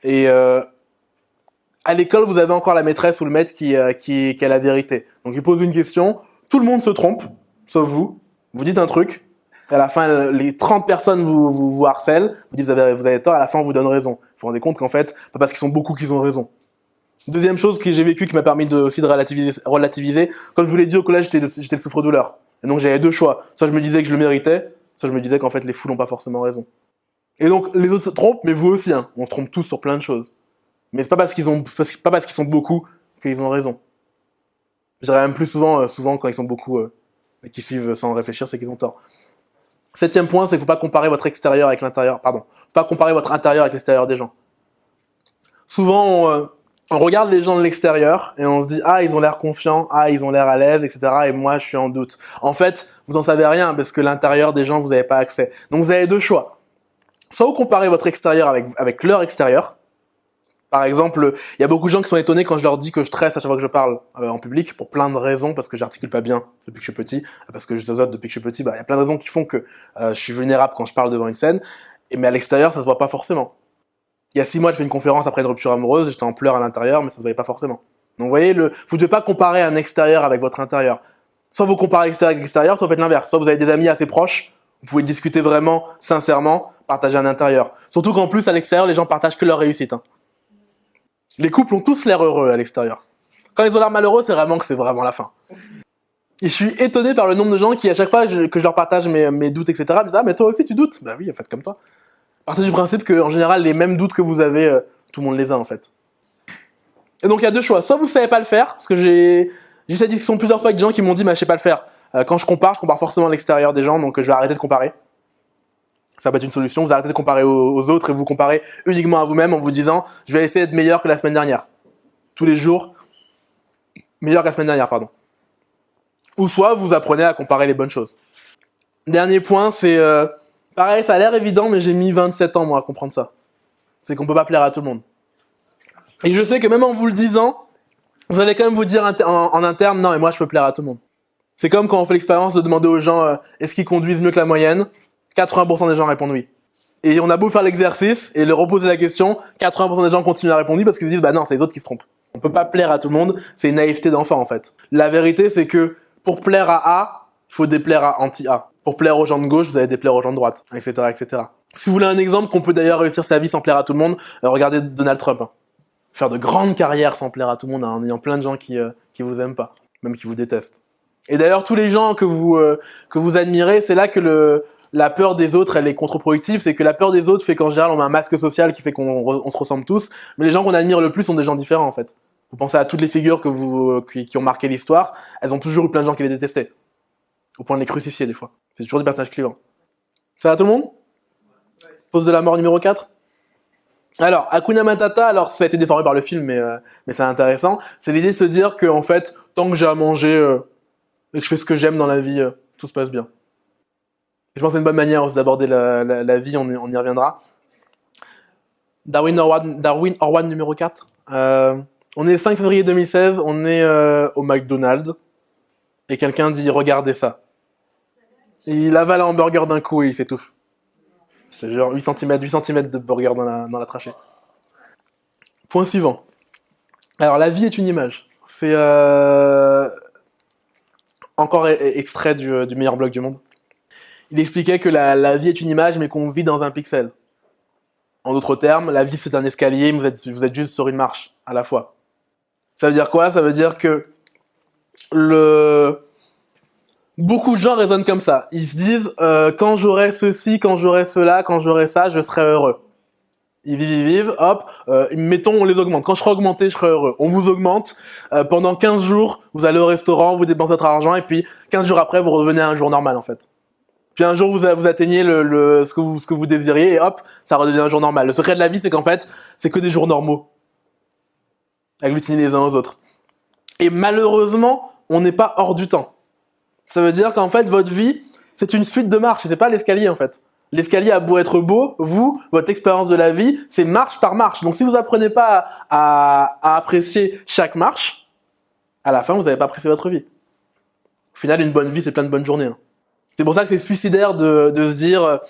Et à l'école, vous avez encore la maîtresse ou le maître qui a la vérité. Donc il pose une question, tout le monde se trompe, sauf vous. Vous dites un truc, et à la fin, les 30 personnes vous harcèlent, vous dites vous avez tort, à la fin on vous donne raison. Vous vous rendez compte qu'en fait, pas parce qu'ils sont beaucoup qu'ils ont raison. Deuxième chose que j'ai vécu qui m'a permis aussi de relativiser, comme je vous l'ai dit au collège, j'étais le souffre-douleur. Et donc j'avais 2 choix. Soit je me disais que je le méritais, soit je me disais qu'en fait les fous n'ont pas forcément raison. Et donc les autres se trompent, mais vous aussi, on se trompe tous sur plein de choses. Mais c'est pas parce qu'ils sont beaucoup qu'ils ont raison. Je dirais même plus souvent quand ils sont beaucoup et qui suivent sans réfléchir, c'est qu'ils ont tort. 7e point, c'est qu'il ne faut pas comparer votre extérieur avec l'intérieur. Pardon. Il ne faut pas comparer votre intérieur avec l'extérieur des gens. Souvent, on regarde les gens de l'extérieur et on se dit « Ah, ils ont l'air confiants, ah, ils ont l'air à l'aise, etc. » Et moi, je suis en doute. En fait, vous n'en savez rien parce que l'intérieur des gens, vous n'avez pas accès. Donc, vous avez 2 choix. Soit vous comparez votre extérieur avec leur extérieur. Par exemple, il y a beaucoup de gens qui sont étonnés quand je leur dis que je tresse à chaque fois que je parle en public pour plein de raisons, parce que j'articule pas bien depuis que je suis petit, parce que je zozote depuis que je suis petit. Il y a plein de raisons qui font que je suis vulnérable quand je parle devant une scène. Mais à l'extérieur, ça se voit pas forcément. Il y a 6 mois, je fais une conférence après une rupture amoureuse, j'étais en pleurs à l'intérieur, mais ça se voyait pas forcément. Donc vous voyez, vous ne devez pas comparer un extérieur avec votre intérieur. Soit vous comparez l'extérieur avec l'extérieur, soit vous faites l'inverse. Soit vous avez des amis assez proches, vous pouvez discuter vraiment, sincèrement, partager un intérieur. Surtout qu'en plus, à l'extérieur, les gens partagent que leur réussite. Les couples ont tous l'air heureux à l'extérieur. Quand ils ont l'air malheureux, c'est vraiment la fin. Et je suis étonné par le nombre de gens qui, à chaque fois que je leur partage mes doutes, etc., me disent « Ah, mais toi aussi tu doutes ?» Bah oui, en fait, comme toi. Partez du principe qu'en général, les mêmes doutes que vous avez, tout le monde les a en fait. Et donc il y a 2 choix. Soit vous savez pas le faire, parce que j'ai eu cette discussion plusieurs fois avec des gens qui m'ont dit « Mais je sais pas le faire ». Quand je compare forcément à l'extérieur des gens, donc je vais arrêter de comparer. Ça peut être une solution, vous arrêtez de comparer aux autres et vous comparez uniquement à vous-même en vous disant « je vais essayer d'être meilleur que la semaine dernière ». Tous les jours, meilleur que la semaine dernière, pardon. Ou soit vous apprenez à comparer les bonnes choses. Dernier point, c'est... pareil, ça a l'air évident, mais j'ai mis 27 ans, moi, à comprendre ça. C'est qu'on peut pas plaire à tout le monde. Et je sais que même en vous le disant, vous allez quand même vous dire en interne, non, mais moi, je peux plaire à tout le monde. C'est comme quand on fait l'expérience de demander aux gens, est-ce qu'ils conduisent mieux que la moyenne ? 80% des gens répondent oui. Et on a beau faire l'exercice et leur reposer la question, 80% des gens continuent à répondre oui parce qu'ils se disent, bah non, c'est les autres qui se trompent. On peut pas plaire à tout le monde, c'est une naïveté d'enfant, en fait. La vérité, c'est que pour plaire à A, il faut déplaire à anti-A. Pour plaire aux gens de gauche, vous allez déplaire aux gens de droite, etc., etc. Si vous voulez un exemple qu'on peut d'ailleurs réussir sa vie sans plaire à tout le monde, regardez Donald Trump. Faire de grandes carrières sans plaire à tout le monde, en ayant plein de gens qui vous aiment pas, même qui vous détestent. Et d'ailleurs, tous les gens que vous admirez, c'est là que la peur des autres, elle est contre-productive. C'est que la peur des autres fait qu'en général, on a un masque social qui fait qu'on se ressemble tous. Mais les gens qu'on admire le plus sont des gens différents, en fait. Vous pensez à toutes les figures qui ont marqué l'histoire, elles ont toujours eu plein de gens qui les détestaient. Au point de les crucifier, des fois. C'est toujours des personnages clivants. Ça va tout le monde ? Pause de la mort numéro 4. Alors, Hakuna Matata, alors ça a été déformé par le film, mais c'est intéressant. C'est l'idée de se dire que, en fait, tant que j'ai à manger et que je fais ce que j'aime dans la vie, tout se passe bien. Et je pense que c'est une bonne manière aussi d'aborder la vie, on y reviendra. Darwin Orwan numéro 4. On est le 5 février 2016, on est au McDonald's, et quelqu'un dit « Regardez ça ». Il avale un hamburger d'un coup et il s'étouffe. C'est genre 8 cm de burger dans la trachée. Point suivant. Alors, la vie est une image. C'est encore extrait du meilleur blog du monde. Il expliquait que la vie est une image, mais qu'on vit dans un pixel. En d'autres termes, la vie c'est un escalier, mais vous êtes juste sur une marche à la fois. Ça veut dire quoi ? Ça veut dire que beaucoup de gens raisonnent comme ça. Ils se disent quand j'aurai ceci, quand j'aurai cela, quand j'aurai ça, je serai heureux. Ils vivent, hop, mettons on les augmente. Quand je serai augmenté, je serai heureux. On vous augmente, pendant 15 jours, vous allez au restaurant, vous dépensez votre argent, et puis 15 jours après, vous revenez à un jour normal en fait. Puis un jour, vous atteignez ce que vous désiriez, et hop, ça redevient un jour normal. Le secret de la vie, c'est qu'en fait, c'est que des jours normaux. Agglutinés les uns aux autres. Et malheureusement, on n'est pas hors du temps. Ça veut dire qu'en fait, votre vie, c'est une suite de marches, c'est pas l'escalier en fait. L'escalier a beau être beau, votre expérience de la vie, c'est marche par marche. Donc si vous apprenez pas à apprécier chaque marche, à la fin, vous n'avez pas apprécié votre vie. Au final, une bonne vie, c'est plein de bonnes journées. C'est pour ça que c'est suicidaire de se dire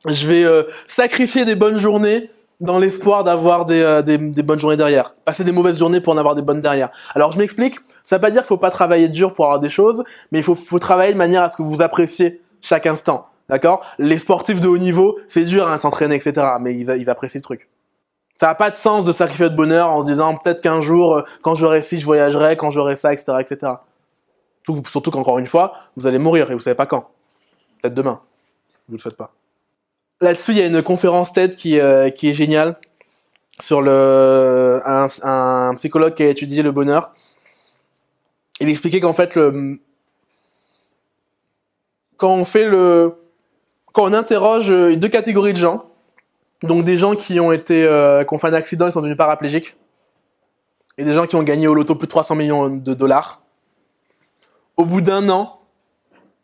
je vais sacrifier des bonnes journées dans l'espoir d'avoir des bonnes journées derrière. Passer des mauvaises journées pour en avoir des bonnes derrière. Alors je m'explique, ça veut pas dire qu'il faut pas travailler dur pour avoir des choses, mais il faut travailler de manière à ce que vous appréciez chaque instant. D'accord ? Les sportifs de haut niveau, c'est dur à s'entraîner, etc. Mais ils apprécient le truc. Ça n'a pas de sens de sacrifier votre bonheur en se disant peut-être qu'un jour, quand j'aurai ci, je voyagerai, quand j'aurai ça, etc., etc. Surtout qu'encore une fois, vous allez mourir et vous savez pas quand. Peut-être demain. Je vous le souhaite pas. Là-dessus, il y a une conférence TED qui est géniale sur un psychologue qui a étudié le bonheur. Il expliquait qu'en fait, quand on interroge deux catégories de gens, donc des gens qui ont fait un accident, ils sont devenus paraplégiques, et des gens qui ont gagné au loto plus de 300 millions de dollars, au bout d'un an,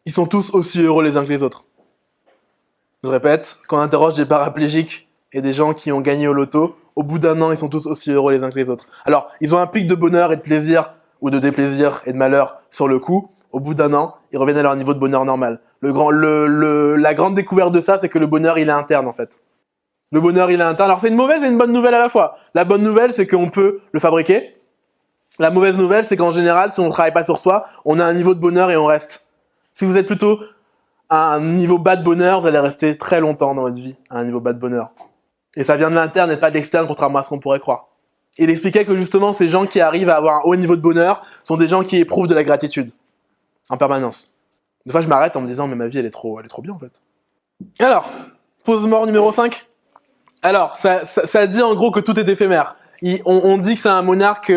ils sont tous aussi heureux les uns que les autres. Je répète, quand on interroge des paraplégiques et des gens qui ont gagné au loto, au bout d'un an, ils sont tous aussi heureux les uns que les autres. Alors, ils ont un pic de bonheur et de plaisir, ou de déplaisir et de malheur sur le coup. Au bout d'un an, ils reviennent à leur niveau de bonheur normal. La grande découverte de ça, c'est que le bonheur, il est interne, en fait. Le bonheur, il est interne. Alors, c'est une mauvaise et une bonne nouvelle à la fois. La bonne nouvelle, c'est qu'on peut le fabriquer. La mauvaise nouvelle, c'est qu'en général, si on ne travaille pas sur soi, on a un niveau de bonheur et on reste. Si vous êtes plutôt à un niveau bas de bonheur, vous allez rester très longtemps dans votre vie à un niveau bas de bonheur. Et ça vient de l'interne et pas de l'externe, contrairement à ce qu'on pourrait croire. Il expliquait que justement, ces gens qui arrivent à avoir un haut niveau de bonheur sont des gens qui éprouvent de la gratitude. En permanence. Des fois, je m'arrête en me disant, mais ma vie, elle est trop bien, en fait. Alors, pause mort numéro 5. Alors, ça dit en gros que tout est éphémère. On dit que c'est un monarque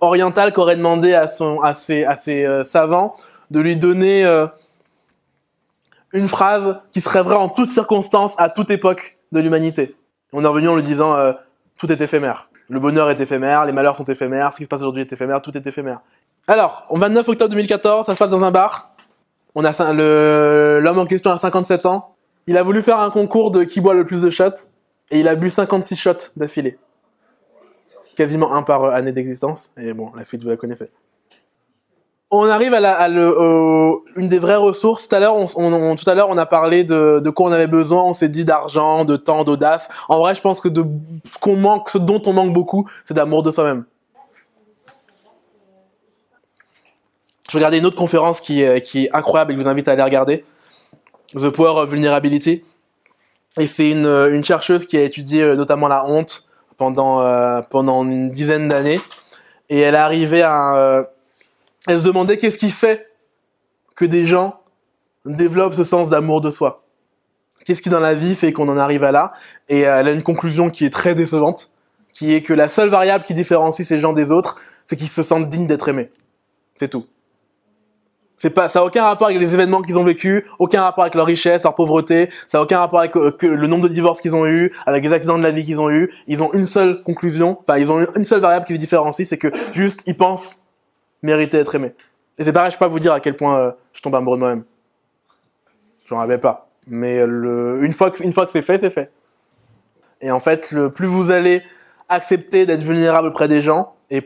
oriental qui aurait demandé à ses savants de lui donner une phrase qui serait vraie en toutes circonstances, à toute époque de l'humanité. On est revenu en lui disant tout est éphémère. Le bonheur est éphémère, les malheurs sont éphémères, ce qui se passe aujourd'hui est éphémère, tout est éphémère. Alors, au 29 octobre 2014, ça se passe dans un bar. On a l'homme en question a 57 ans. Il a voulu faire un concours de qui boit le plus de shots et il a bu 56 shots d'affilée. Quasiment un par année d'existence. Et bon, la suite, vous la connaissez. On arrive à une des vraies ressources. Tout à l'heure, on a parlé de quoi on avait besoin. On s'est dit d'argent, de temps, d'audace. En vrai, je pense que ce dont on manque beaucoup, c'est d'amour de soi-même. Je regardais une autre conférence qui est incroyable et que je vous invite à aller regarder. The Power of Vulnerability. Et c'est une chercheuse qui a étudié notamment la honte pendant une dizaine d'années. Et elle est arrivée elle se demandait qu'est-ce qui fait que des gens développent ce sens d'amour de soi. Qu'est-ce qui dans la vie fait qu'on en arrive à là? Et elle a une conclusion qui est très décevante, qui est que la seule variable qui différencie ces gens des autres, c'est qu'ils se sentent dignes d'être aimés. C'est tout. Ça a aucun rapport avec les événements qu'ils ont vécus, aucun rapport avec leur richesse, leur pauvreté, ça a aucun rapport avec le nombre de divorces qu'ils ont eu, avec les accidents de la vie qu'ils ont eu. Ils ont une seule conclusion, ils ont une seule variable qui les différencie, c'est que juste, ils pensent mériter d'être aimés. Et c'est pareil, je peux pas vous dire à quel point je tombe amoureux de moi-même. Je m'en rappelle pas. Mais une fois que c'est fait, c'est fait. Et en fait, plus vous allez accepter d'être vulnérable auprès des gens, et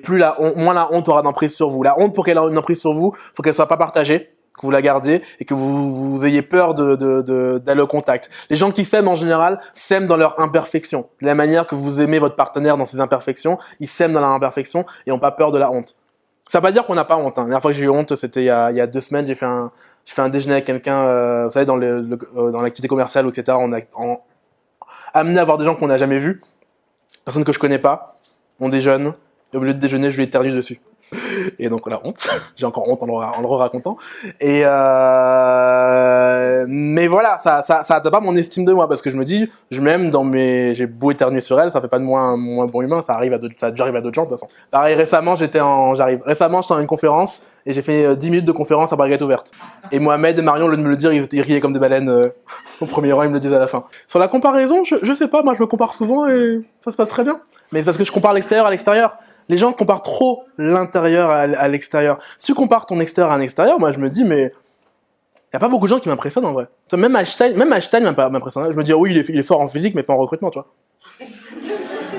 moins la honte aura d'emprise sur vous. La honte, pour qu'elle ait une emprise sur vous, faut qu'elle soit pas partagée, que vous la gardiez, et que vous ayez peur d'aller au contact. Les gens qui s'aiment, en général, s'aiment dans leur imperfection. De la manière que vous aimez votre partenaire dans ses imperfections, ils s'aiment dans leur imperfection, et n'ont pas peur de la honte. Ça veut pas dire qu'on n'a pas honte. La dernière fois que j'ai eu honte, c'était il y a 2 semaines, j'ai fait un déjeuner avec quelqu'un, vous savez, dans l'activité commerciale, etc. On a amené à voir des gens qu'on n'a jamais vus, personnes que je connais pas, on déjeune, et au milieu de déjeuner, je lui éternue dessus. Et donc, la honte. J'ai encore honte en le racontant. Et mais voilà, ça atteint pas mon estime de moi, parce que je me dis, je m'aime j'ai beau éternuer sur elle, ça fait pas de moi un moins bon humain, ça a déjà arrivé à d'autres gens, de toute façon. Pareil, récemment, j'étais en une conférence, et j'ai fait 10 minutes de conférence à braguette ouverte. Et Mohamed et Marion, au lieu de me le dire, ils riaient comme des baleines au premier rang, ils me le disaient à la fin. Sur la comparaison, je sais pas, moi je me compare souvent et ça se passe très bien. Mais c'est parce que je compare l'extérieur à l'extérieur. Les gens comparent trop l'intérieur à l'extérieur. Si tu compares ton extérieur à un extérieur, moi je me dis, mais y a pas beaucoup de gens qui m'impressionnent en vrai. Même Einstein m'impressionne. Je me dis, oui, il est fort en physique, mais pas en recrutement, tu vois.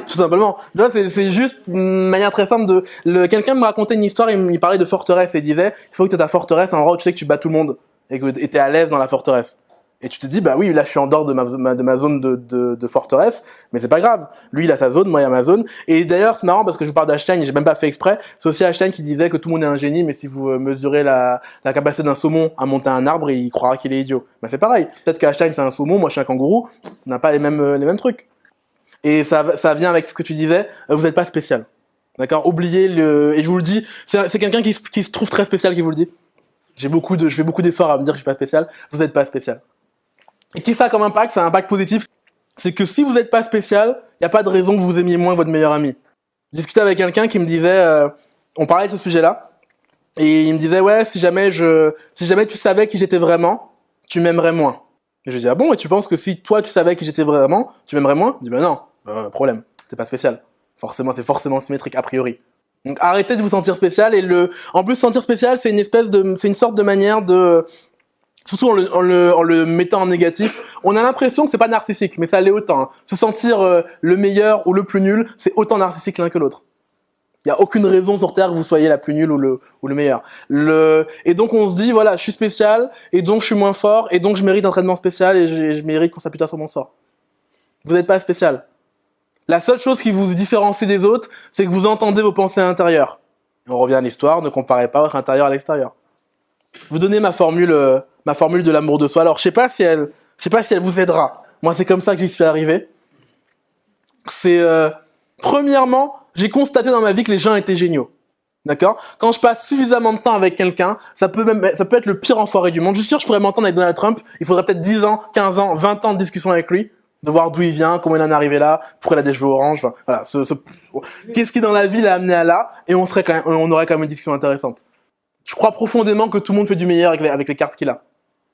Tout simplement. Tu vois, c'est juste une manière très simple quelqu'un me racontait une histoire, il parlait de forteresse et il disait, il faut que tu aies ta forteresse, un endroit où tu sais que tu bats tout le monde et que t'es à l'aise dans la forteresse. Et tu te dis, bah oui, là je suis en dehors de ma zone de forteresse, mais c'est pas grave. Lui il a sa zone, moi il y a ma zone. Et d'ailleurs c'est marrant parce que je vous parle d'Einstein et j'ai même pas fait exprès. C'est aussi Einstein qui disait que tout le monde est un génie, mais si vous mesurez la capacité d'un saumon à monter un arbre, il croira qu'il est idiot. Bah c'est pareil. Peut-être qu'Einstein c'est un saumon, moi je suis un kangourou, on n'a pas les mêmes trucs. Et ça vient avec ce que tu disais, vous n'êtes pas spécial. D'accord? Oubliez et je vous le dis, c'est quelqu'un qui se trouve très spécial qui vous le dit. Je fais beaucoup d'efforts à me dire que je suis pas spécial. Vous n'êtes pas spécial. Et qui ça a comme impact? C'est un impact positif. C'est que si vous n'êtes pas spécial, il n'y a pas de raison que vous aimiez moins votre meilleur ami. J'ai discuté avec quelqu'un qui me disait, on parlait de ce sujet-là, et il me disait, ouais, si jamais tu savais qui j'étais vraiment, tu m'aimerais moins. Et je dis, ah bon, et tu penses que si toi tu savais qui j'étais vraiment, tu m'aimerais moins? Il dit, ben non, problème, t'es pas spécial. C'est forcément symétrique, a priori. Donc arrêtez de vous sentir spécial, en plus sentir spécial, c'est une sorte de manière de, surtout en le mettant en négatif, on a l'impression que c'est pas narcissique, mais ça l'est autant. Hein. Se sentir le meilleur ou le plus nul, c'est autant narcissique l'un que l'autre. Il y a aucune raison sur Terre que vous soyez la plus nulle ou le meilleur. Et donc on se dit, voilà, je suis spécial, et donc je suis moins fort, et donc je mérite un traitement spécial, et je mérite qu'on s'appuie sur mon sort. Vous n'êtes pas spécial. La seule chose qui vous différencie des autres, c'est que vous entendez vos pensées intérieures. Et on revient à l'histoire, ne comparez pas votre intérieur à l'extérieur. Vous donnez ma formule de l'amour de soi. Alors, je sais pas si elle vous aidera. Moi, c'est comme ça que j'y suis arrivé. C'est, premièrement, j'ai constaté dans ma vie que les gens étaient géniaux. D'accord? Quand je passe suffisamment de temps avec quelqu'un, ça peut être le pire enfoiré du monde. Je suis sûr que je pourrais m'entendre avec Donald Trump. Il faudrait peut-être 10 ans, 15 ans, 20 ans de discussion avec lui, de voir d'où il vient, comment il en est arrivé là, pourquoi il a des cheveux orange, enfin, voilà. Qu'est-ce qui dans la vie l'a amené à là, et on aurait quand même une discussion intéressante. Je crois profondément que tout le monde fait du meilleur avec les cartes qu'il a.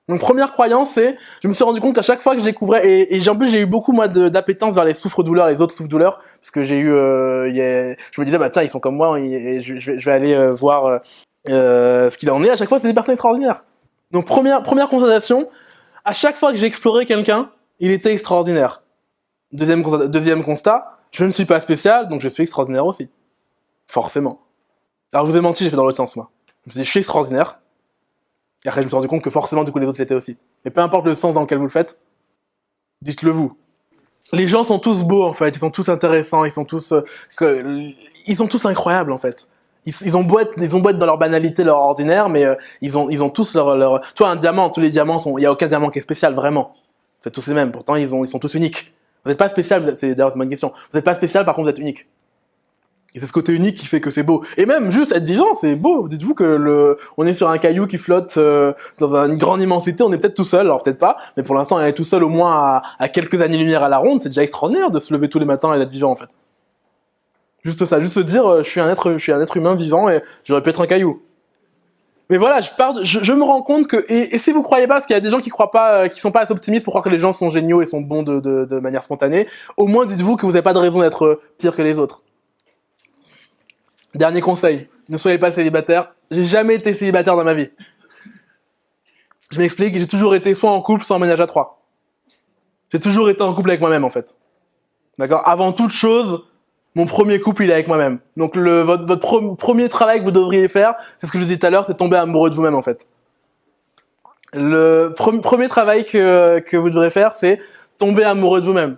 Donc première croyance, c'est, je me suis rendu compte qu'à chaque fois que je découvrais, et en plus j'ai eu beaucoup moi d'appétence vers les souffres-douleurs, les autres souffres-douleurs, parce que j'ai eu, je me disais bah tiens ils sont comme moi, et je vais aller voir ce qu'il en est. À chaque fois c'est des personnes extraordinaires. Donc première constatation, à chaque fois que j'ai exploré quelqu'un, il était extraordinaire. Deuxième constat, je ne suis pas spécial, donc je suis extraordinaire aussi, forcément. Alors je vous ai menti, j'ai fait dans l'autre sens moi. Je me suis dit je suis extraordinaire. Et après, je me suis rendu compte que forcément, du coup, les autres l'étaient aussi. Mais peu importe le sens dans lequel vous le faites, dites-le vous. Les gens sont tous beaux, en fait. Ils sont tous intéressants. Ils sont tous incroyables, en fait. Ils ont beau être dans leur banalité, leur ordinaire, mais ils ont tous leur. Tu vois, un diamant, tous les diamants il y a aucun diamant qui est spécial, vraiment. C'est tous les mêmes. Pourtant, ils sont tous uniques. Vous n'êtes pas spécial, c'est d'ailleurs une bonne question. Vous n'êtes pas spécial, par contre, vous êtes unique. Et c'est ce côté unique qui fait que c'est beau. Et même juste être vivant, c'est beau. Dites-vous que on est sur un caillou qui flotte dans une grande immensité. On est peut-être tout seul, alors peut-être pas, mais pour l'instant, on est tout seul au moins à quelques années-lumière à la ronde. C'est déjà extraordinaire de se lever tous les matins et d'être vivant en fait. Juste ça, juste se dire, je suis un être humain vivant et j'aurais pu être un caillou. Mais voilà, je me rends compte que et si vous croyez pas, parce qu'il y a des gens qui croient pas, qui sont pas assez optimistes pour croire que les gens sont géniaux et sont bons de manière spontanée, au moins dites-vous que vous n'avez pas de raison d'être pire que les autres. Dernier conseil, ne soyez pas célibataire. J'ai jamais été célibataire dans ma vie. Je m'explique, j'ai toujours été soit en couple, soit en ménage à trois. J'ai toujours été en couple avec moi-même en fait. D'accord ? Avant toute chose, mon premier couple il est avec moi-même. Donc votre premier travail que vous devriez faire, c'est ce que je vous disais tout à l'heure, c'est tomber amoureux de vous-même en fait. Le premier travail que vous devrez faire, c'est tomber amoureux de vous-même.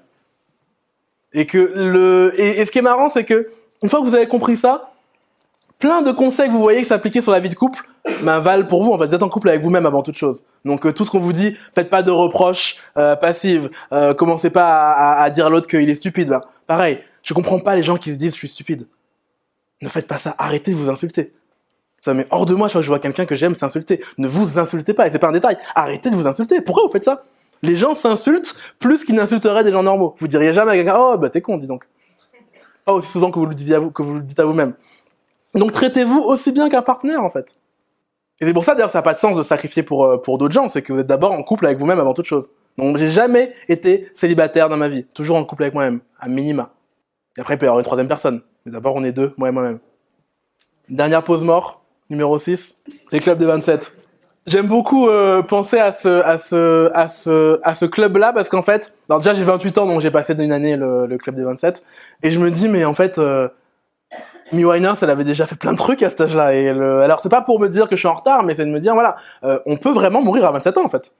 Et ce qui est marrant, c'est que une fois que vous avez compris ça, plein de conseils que vous voyez que s'appliquer sur la vie de couple, valent pour vous. En fait, vous êtes en couple avec vous-même avant toute chose. Donc tout ce qu'on vous dit, faites pas de reproches passives. Commencez pas à dire à l'autre qu'il est stupide. Pareil, je comprends pas les gens qui se disent je suis stupide. Ne faites pas ça. Arrêtez de vous insulter. Ça met hors de moi. Je vois quelqu'un que j'aime s'insulter. Ne vous insultez pas. Et c'est pas un détail. Arrêtez de vous insulter. Pourquoi vous faites ça ? Les gens s'insultent plus qu'ils n'insulteraient des gens normaux. Vous diriez jamais à quelqu'un oh bah t'es con, dis donc. Pas aussi souvent que vous le dites à vous-même. Donc traitez-vous aussi bien qu'un partenaire en fait. Et c'est pour ça d'ailleurs ça n'a pas de sens de sacrifier pour d'autres gens, c'est que vous êtes d'abord en couple avec vous-même avant toute chose. Donc j'ai jamais été célibataire dans ma vie, toujours en couple avec moi-même, à minima. Et après il peut y avoir une troisième personne, mais d'abord on est deux, moi et moi-même. Dernière pause mort, numéro 6, c'est le club des 27. J'aime beaucoup penser à ce club-là parce qu'en fait, alors déjà j'ai 28 ans donc j'ai passé d'une année le club des 27 et je me dis mais en fait Amy Winehouse, elle avait déjà fait plein de trucs à cet âge-là. Alors, c'est pas pour me dire que je suis en retard, mais c'est de me dire, voilà, on peut vraiment mourir à 27 ans, en fait.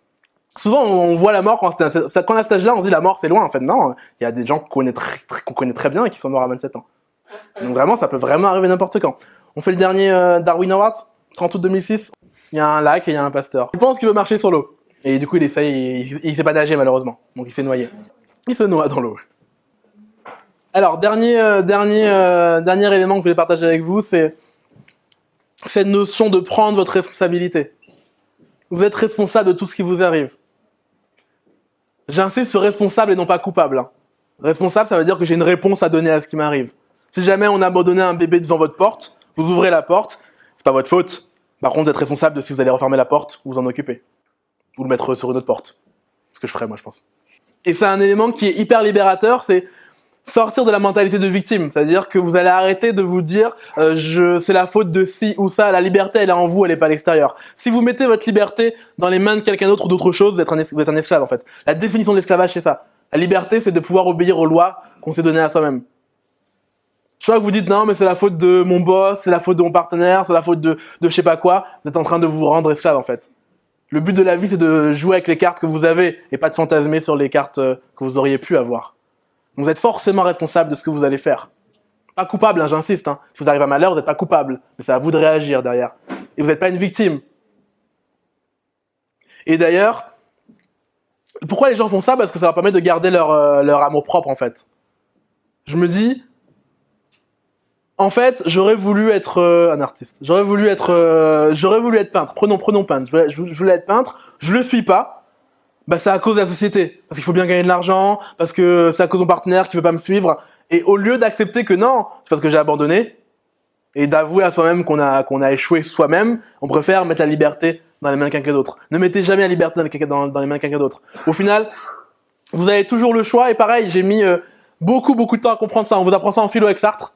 Souvent, on voit la mort quand à cet âge-là, on se dit la mort, c'est loin. En fait, non, il y a des gens qu'on connaît très bien et qui sont morts à 27 ans. Donc vraiment, ça peut vraiment arriver n'importe quand. On fait le dernier Darwin Awards, 30 août 2006. Il y a un lac et il y a un pasteur. Il pense qu'il veut marcher sur l'eau. Et du coup, il essaye, il sait pas nager, malheureusement. Donc, il s'est noyé. Il se noie dans l'eau. Alors, dernier élément que je voulais partager avec vous, c'est cette notion de prendre votre responsabilité. Vous êtes responsable de tout ce qui vous arrive. J'insiste sur responsable et non pas coupable. Responsable, ça veut dire que j'ai une réponse à donner à ce qui m'arrive. Si jamais on a abandonné un bébé devant votre porte, vous ouvrez la porte, c'est pas votre faute. Par contre, vous êtes responsable de si vous allez refermer la porte ou vous en occuper. Vous le mettre sur une autre porte. Ce que je ferais, moi, je pense. Et c'est un élément qui est hyper libérateur, c'est sortir de la mentalité de victime, c'est-à-dire que vous allez arrêter de vous dire c'est la faute de ci ou ça, la liberté elle est en vous, elle est pas à l'extérieur. Si vous mettez votre liberté dans les mains de quelqu'un d'autre ou d'autre chose, vous êtes un esclave en fait. La définition de l'esclavage c'est ça. La liberté c'est de pouvoir obéir aux lois qu'on s'est données à soi-même. Je vois que vous dites non mais c'est la faute de mon boss, c'est la faute de mon partenaire, c'est la faute de je sais pas quoi, vous êtes en train de vous rendre esclave en fait. Le but de la vie c'est de jouer avec les cartes que vous avez et pas de fantasmer sur les cartes que vous auriez pu avoir. Vous êtes forcément responsable de ce que vous allez faire. Pas coupable, hein, j'insiste. Hein. Si vous arrivez à malheur, vous n'êtes pas coupable. Mais c'est à vous de réagir derrière. Et vous n'êtes pas une victime. Et d'ailleurs, pourquoi les gens font ça ? Parce que ça leur permet de garder leur amour propre, en fait. Je me dis, en fait, j'aurais voulu être un artiste. J'aurais voulu être peintre. Prenons peintre. Je voulais être peintre. Je le suis pas. Bah c'est à cause de la société, parce qu'il faut bien gagner de l'argent, parce que c'est à cause de mon partenaire qui veut pas me suivre, et au lieu d'accepter que non, c'est parce que j'ai abandonné, et d'avouer à soi-même qu'on a échoué soi-même, on préfère mettre la liberté dans les mains de quelqu'un d'autre. Ne mettez jamais la liberté dans les mains de quelqu'un d'autre. Au final, vous avez toujours le choix, et pareil, j'ai mis beaucoup de temps à comprendre ça. On vous apprend ça en philo avec Sartre,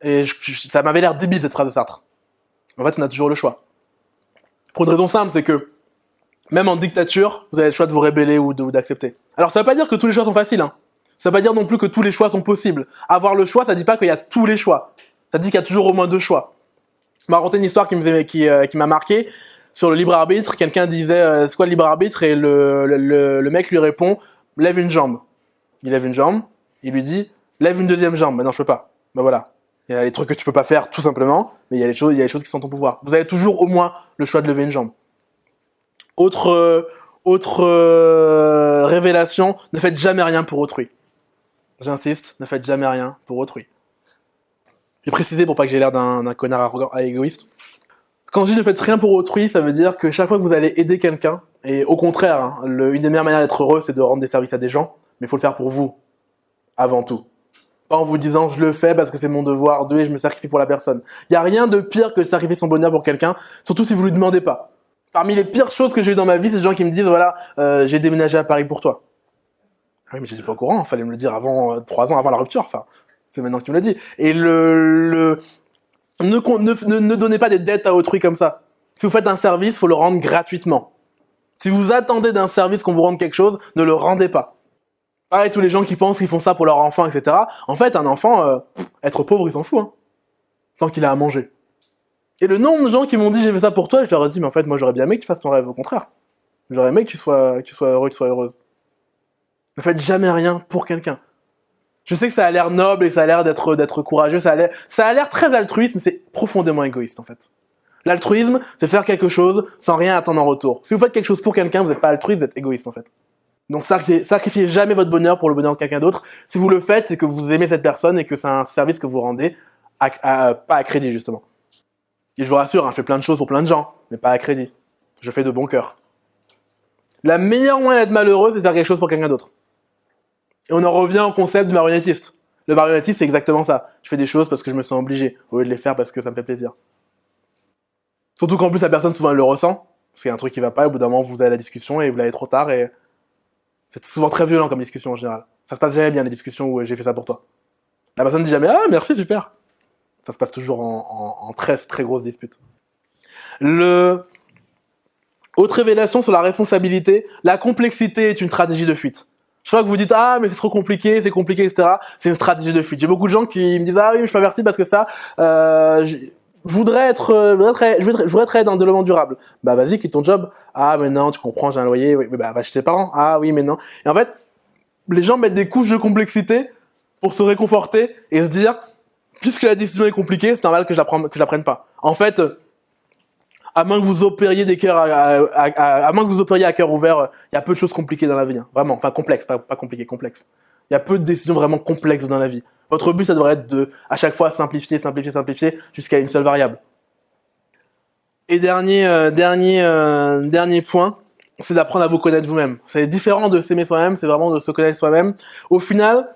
et ça m'avait l'air débile cette phrase de Sartre. En fait, on a toujours le choix. Pour une raison simple, c'est que même en dictature, vous avez le choix de vous rébeller ou d'accepter. Alors ça veut pas dire que tous les choix sont faciles, hein. Ça veut pas dire non plus que tous les choix sont possibles. Avoir le choix, ça dit pas qu'il y a tous les choix. Ça dit qu'il y a toujours au moins 2 choix. Je vais raconter une histoire qui m'a marqué sur le libre arbitre. Quelqu'un disait c'est quoi le libre arbitre, et le mec lui répond lève une jambe. Il lève une jambe, il lui dit lève une deuxième jambe. Ben non, je peux pas. Ben voilà. Il y a des trucs que tu peux pas faire tout simplement, mais il y a des choses qui sont en ton pouvoir. Vous avez toujours au moins le choix de lever une jambe. Autre révélation, ne faites jamais rien pour autrui. J'insiste, ne faites jamais rien pour autrui. J'ai précisé pour pas que j'ai l'air d'un connard arrogant et égoïste. Quand je dis ne faites rien pour autrui, ça veut dire que chaque fois que vous allez aider quelqu'un, et au contraire, hein, une des meilleures manières d'être heureux, c'est de rendre des services à des gens, mais il faut le faire pour vous, avant tout. Pas en vous disant je le fais parce que c'est mon devoir et je me sacrifie pour la personne. Il y a rien de pire que de sacrifier son bonheur pour quelqu'un, surtout si vous lui demandez pas. Parmi les pires choses que j'ai eues dans ma vie, c'est des gens qui me disent voilà, j'ai déménagé à Paris pour toi. Ah oui, mais j'étais pas au courant, fallait me le dire avant 3 ans avant la rupture, enfin, c'est maintenant que tu me l'as dit. Et ne donnez pas des dettes à autrui comme ça. Si vous faites un service, faut le rendre gratuitement. Si vous attendez d'un service qu'on vous rende quelque chose, ne le rendez pas. Pareil, tous les gens qui pensent qu'ils font ça pour leur enfant, etc. En fait, un enfant, être pauvre, il s'en fout, hein, tant qu'il a à manger. Et le nombre de gens qui m'ont dit j'ai fait ça pour toi, je leur ai dit mais en fait moi j'aurais bien aimé que tu fasses ton rêve, au contraire. J'aurais aimé que tu sois heureux, que tu sois heureuse. Ne faites jamais rien pour quelqu'un. Je sais que ça a l'air noble et ça a l'air d'être courageux, ça a l'air très altruiste, mais c'est profondément égoïste en fait. L'altruisme, c'est faire quelque chose sans rien attendre en retour. Si vous faites quelque chose pour quelqu'un, vous n'êtes pas altruiste, vous êtes égoïste en fait. Donc sacrifiez jamais votre bonheur pour le bonheur de quelqu'un d'autre. Si vous le faites, c'est que vous aimez cette personne et que c'est un service que vous rendez pas à crédit justement. Et je vous rassure, hein, je fais plein de choses pour plein de gens, mais pas à crédit. Je fais de bon cœur. La meilleure moyen d'être malheureux, c'est de faire quelque chose pour quelqu'un d'autre. Et on en revient au concept du marionnettiste. Le marionnettiste, c'est exactement ça. Je fais des choses parce que je me sens obligé, au lieu de les faire parce que ça me fait plaisir. Surtout qu'en plus, la personne, souvent, elle le ressent. Parce qu'il y a un truc qui va pas, et au bout d'un moment, vous avez la discussion et vous l'avez trop tard, et c'est souvent très violent comme discussion en général. Ça se passe jamais bien, les discussions où j'ai fait ça pour toi. La personne dit jamais ah merci, super. Ça se passe toujours en très grosse dispute. Autre révélation sur la responsabilité, la complexité est une stratégie de fuite. Je crois que vous dites ah mais c'est trop compliqué, etc. C'est une stratégie de fuite. J'ai beaucoup de gens qui me disent ah oui mais je suis pas merci parce que ça, je voudrais être dans le développement durable. Bah vas-y quitte ton job. Ah mais non tu comprends j'ai un loyer. Oui, bah va chez tes parents. Ah oui mais non. Et en fait les gens mettent des couches de complexité pour se réconforter et se dire puisque la décision est compliquée, c'est normal que je la prenne pas. En fait, à moins que vous opériez à moins que vous opériez à cœur ouvert, il y a peu de choses compliquées dans la vie, hein. Vraiment, enfin complexes, pas compliquées, complexes. Il y a peu de décisions vraiment complexes dans la vie. Votre but, ça devrait être de, à chaque fois, simplifier, jusqu'à une seule variable. Et dernier point, c'est d'apprendre à vous connaître vous-même. C'est différent de s'aimer soi-même, c'est vraiment de se connaître soi-même. Au final,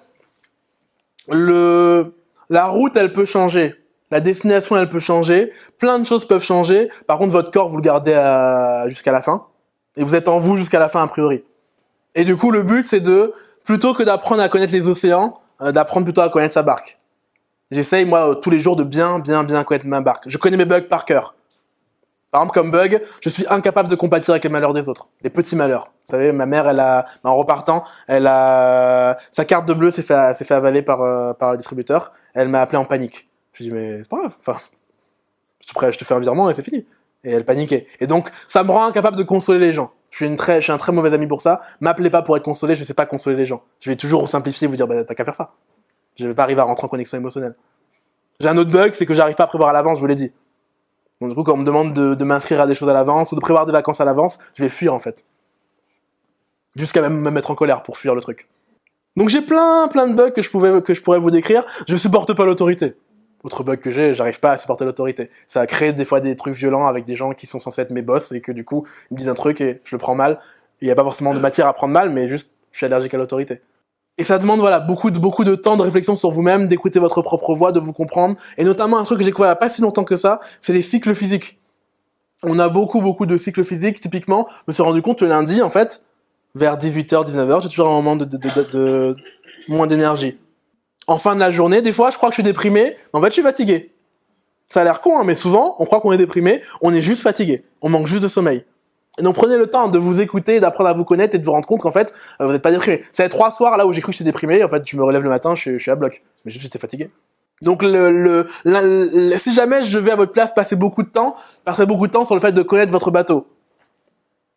la route, elle peut changer. La destination, elle peut changer. Plein de choses peuvent changer. Par contre, votre corps, vous le gardez jusqu'à la fin. Et vous êtes en vous jusqu'à la fin, a priori. Et du coup, le but, c'est plutôt que d'apprendre à connaître les océans, d'apprendre plutôt à connaître sa barque. J'essaye, moi, tous les jours de bien connaître ma barque. Je connais mes bugs par cœur. Par exemple, comme bug, je suis incapable de compatir avec les malheurs des autres. Les petits malheurs. Vous savez, ma mère, en repartant, sa carte de bleu s'est fait avaler par le distributeur. Elle m'a appelé en panique. Je lui ai dit, mais c'est pas grave. Enfin, je te fais un virement et c'est fini. Et elle paniquait. Et donc, ça me rend incapable de consoler les gens. Je suis un très mauvais ami pour ça. M'appelez pas pour être consolé, je sais pas consoler les gens. Je vais toujours simplifier et vous dire, bah, t'as qu'à faire ça. Je vais pas arriver à rentrer en connexion émotionnelle. J'ai un autre bug, c'est que j'arrive pas à prévoir à l'avance, je vous l'ai dit. Donc du coup, quand on me demande de m'inscrire à des choses à l'avance ou de prévoir des vacances à l'avance, je vais fuir en fait. Jusqu'à même me mettre en colère pour fuir le truc. Donc j'ai plein de bugs que je pourrais vous décrire. Je supporte pas l'autorité. Autre bug que j'arrive pas à supporter l'autorité. Ça a créé des fois des trucs violents avec des gens qui sont censés être mes boss et que du coup, ils me disent un truc et je le prends mal. Il y a pas forcément de matière à prendre mal, mais juste, je suis allergique à l'autorité. Et ça demande voilà beaucoup de temps de réflexion sur vous-même, d'écouter votre propre voix, de vous comprendre. Et notamment un truc que j'ai découvert il n'y a pas si longtemps que ça, c'est les cycles physiques. On a beaucoup de cycles physiques. Typiquement, je me suis rendu compte le lundi, en fait, vers 18h, 19h, j'ai toujours un moment de moins d'énergie. En fin de la journée, des fois, je crois que je suis déprimé, mais en fait, je suis fatigué. Ça a l'air con, hein, mais souvent, on croit qu'on est déprimé, on est juste fatigué. On manque juste de sommeil. Et donc, prenez le temps de vous écouter, d'apprendre à vous connaître et de vous rendre compte qu'en fait, vous n'êtes pas déprimé. C'est les 3 soirs là où j'ai cru que j'étais déprimé, en fait, je me relève le matin, je suis à bloc. Mais juste, j'étais fatigué. Donc, si jamais je devais à votre place passer beaucoup de temps sur le fait de connaître votre bateau.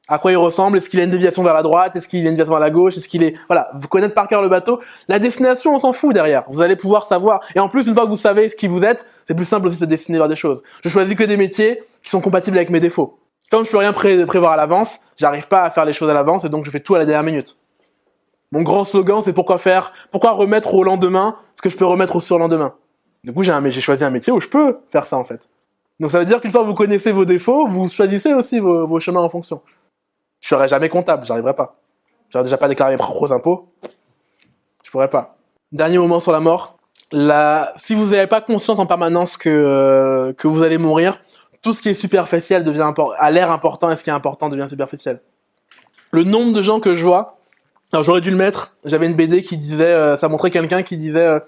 À quoi il ressemble, est-ce qu'il a une déviation vers la droite, est-ce qu'il a une déviation vers la gauche, est-ce qu'il est... Voilà, vous connaître par cœur le bateau. La destination, on s'en fout derrière. Vous allez pouvoir savoir. Et en plus, une fois que vous savez ce qui vous êtes, c'est plus simple aussi de se destiner vers des choses. Je choisis que des métiers qui sont compatibles avec mes défauts. Comme je peux rien prévoir à l'avance, j'arrive pas à faire les choses à l'avance et donc je fais tout à la dernière minute. Mon grand slogan, c'est pourquoi remettre au lendemain ce que je peux remettre au surlendemain. Du coup, j'ai choisi un métier où je peux faire ça en fait. Donc ça veut dire qu'une fois que vous connaissez vos défauts, vous choisissez aussi vos chemins en fonction. Je serai jamais comptable, j'arriverai pas. J'aurais déjà pas déclaré mes propres impôts. Je pourrais pas. Dernier moment sur la mort. Si vous n'avez pas conscience en permanence que vous allez mourir, tout ce qui est superficiel a l'air important et ce qui est important devient superficiel. Le nombre de gens que je vois, alors j'aurais dû le mettre, j'avais une BD qui disait, ça montrait quelqu'un qui disait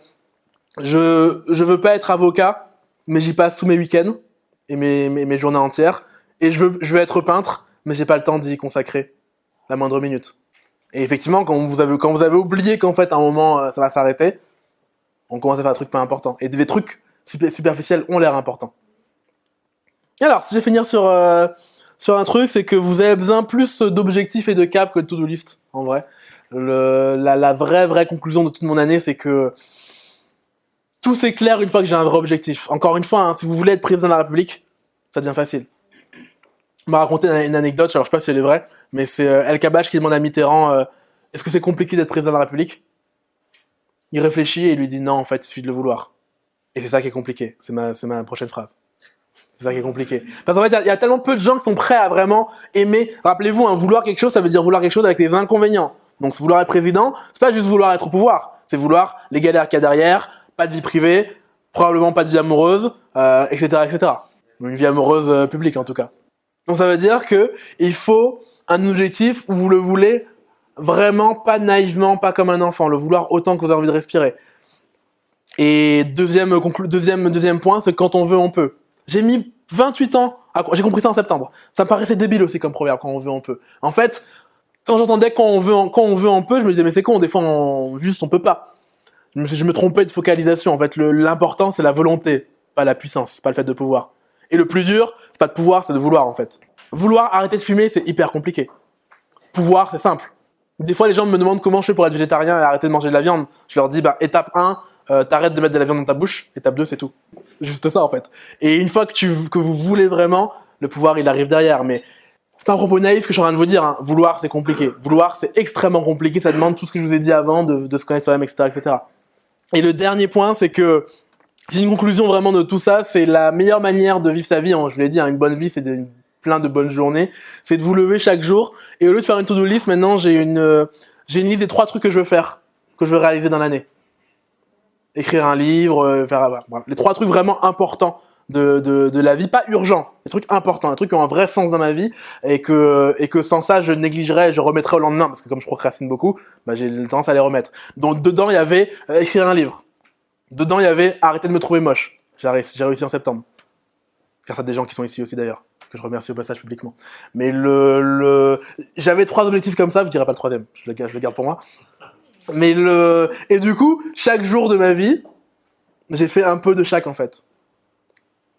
je veux pas être avocat, mais j'y passe tous mes week-ends et mes journées entières, et je veux être peintre, mais j'ai pas le temps d'y consacrer la moindre minute. Et effectivement, quand vous avez oublié qu'en fait à un moment ça va s'arrêter, on commence à faire un truc pas important. Et des trucs superficiels ont l'air importants. Et alors, si je vais finir sur un truc, c'est que vous avez besoin plus d'objectifs et de cap que de to-do list, en vrai. La vraie conclusion de toute mon année, c'est que tout s'éclaire une fois que j'ai un vrai objectif. Encore une fois, hein, si vous voulez être président de la République, ça devient facile. On m'a raconté une anecdote, alors je sais pas si elle est vraie, mais c'est El Kabbach qui demande à Mitterrand est-ce que c'est compliqué d'être président de la République? Il réfléchit et il lui dit non, en fait, il suffit de le vouloir. Et c'est ça qui est compliqué, c'est ma prochaine phrase. C'est ça qui est compliqué. Parce qu'en fait, il y a tellement peu de gens qui sont prêts à vraiment aimer. Rappelez-vous, hein, vouloir quelque chose, ça veut dire vouloir quelque chose avec les inconvénients. Donc, vouloir être président, c'est pas juste vouloir être au pouvoir. C'est vouloir les galères qu'il y a derrière, pas de vie privée, probablement pas de vie amoureuse, etc. Une vie amoureuse publique, en tout cas. Donc, ça veut dire que il faut un objectif où vous le voulez vraiment, pas naïvement, pas comme un enfant. Le vouloir autant que vous avez envie de respirer. Et deuxième point, c'est quand on veut, on peut. J'ai mis 28 ans, j'ai compris ça en septembre. Ça me paraissait débile aussi comme proverbe, quand on veut, on peut. En fait, quand j'entendais quand on veut, on peut, je me disais, mais c'est con, des fois, juste on peut pas. Je me trompais de focalisation. En fait, l'important, c'est la volonté, pas la puissance, pas le fait de pouvoir. Et le plus dur, c'est pas de pouvoir, c'est de vouloir, en fait. Vouloir arrêter de fumer, c'est hyper compliqué. Pouvoir, c'est simple. Des fois, les gens me demandent comment je fais pour être végétarien et arrêter de manger de la viande. Je leur dis, étape 1, t'arrêtes de mettre de la viande dans ta bouche, étape 2, c'est tout. Juste ça, en fait. Et une fois que vous voulez vraiment, le pouvoir, il arrive derrière. Mais c'est un propos naïf que je suis en train de vous dire, hein. Vouloir, c'est compliqué. Vouloir, c'est extrêmement compliqué. Ça demande tout ce que je vous ai dit avant, de se connaître soi-même, etc. Et le dernier point, c'est que, c'est une conclusion vraiment de tout ça, c'est la meilleure manière de vivre sa vie. Hein. Je vous l'ai dit, hein, une bonne vie, c'est plein de bonnes journées. C'est de vous lever chaque jour. Et au lieu de faire une to-do list, maintenant, j'ai une liste des 3 trucs que je veux faire, que je veux réaliser dans l'année. Écrire un livre, voilà. Les 3 trucs vraiment importants de la vie, pas urgents, des trucs importants, des trucs qui ont un vrai sens dans ma vie et que sans ça je négligerais, je remettrais au lendemain parce que comme je procrastine beaucoup, j'ai tendance à les remettre. Donc dedans il y avait écrire un livre, dedans il y avait arrêter de me trouver moche. J'ai réussi en septembre. Grâce à des gens qui sont ici aussi d'ailleurs, que je remercie au passage publiquement. Mais j'avais 3 objectifs comme ça, je dirais pas le 3e, je le garde pour moi. Mais et du coup, chaque jour de ma vie, j'ai fait un peu de chaque en fait.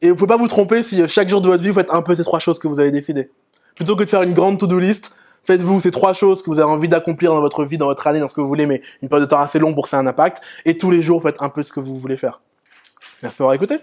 Et vous pouvez pas vous tromper si chaque jour de votre vie, vous faites un peu ces 3 choses que vous avez décidé. Plutôt que de faire une grande to-do list, faites-vous ces 3 choses que vous avez envie d'accomplir dans votre vie, dans votre année, dans ce que vous voulez, mais une période de temps assez longue pour que ça ait un impact. Et tous les jours, faites un peu de ce que vous voulez faire. Merci d'avoir écouté.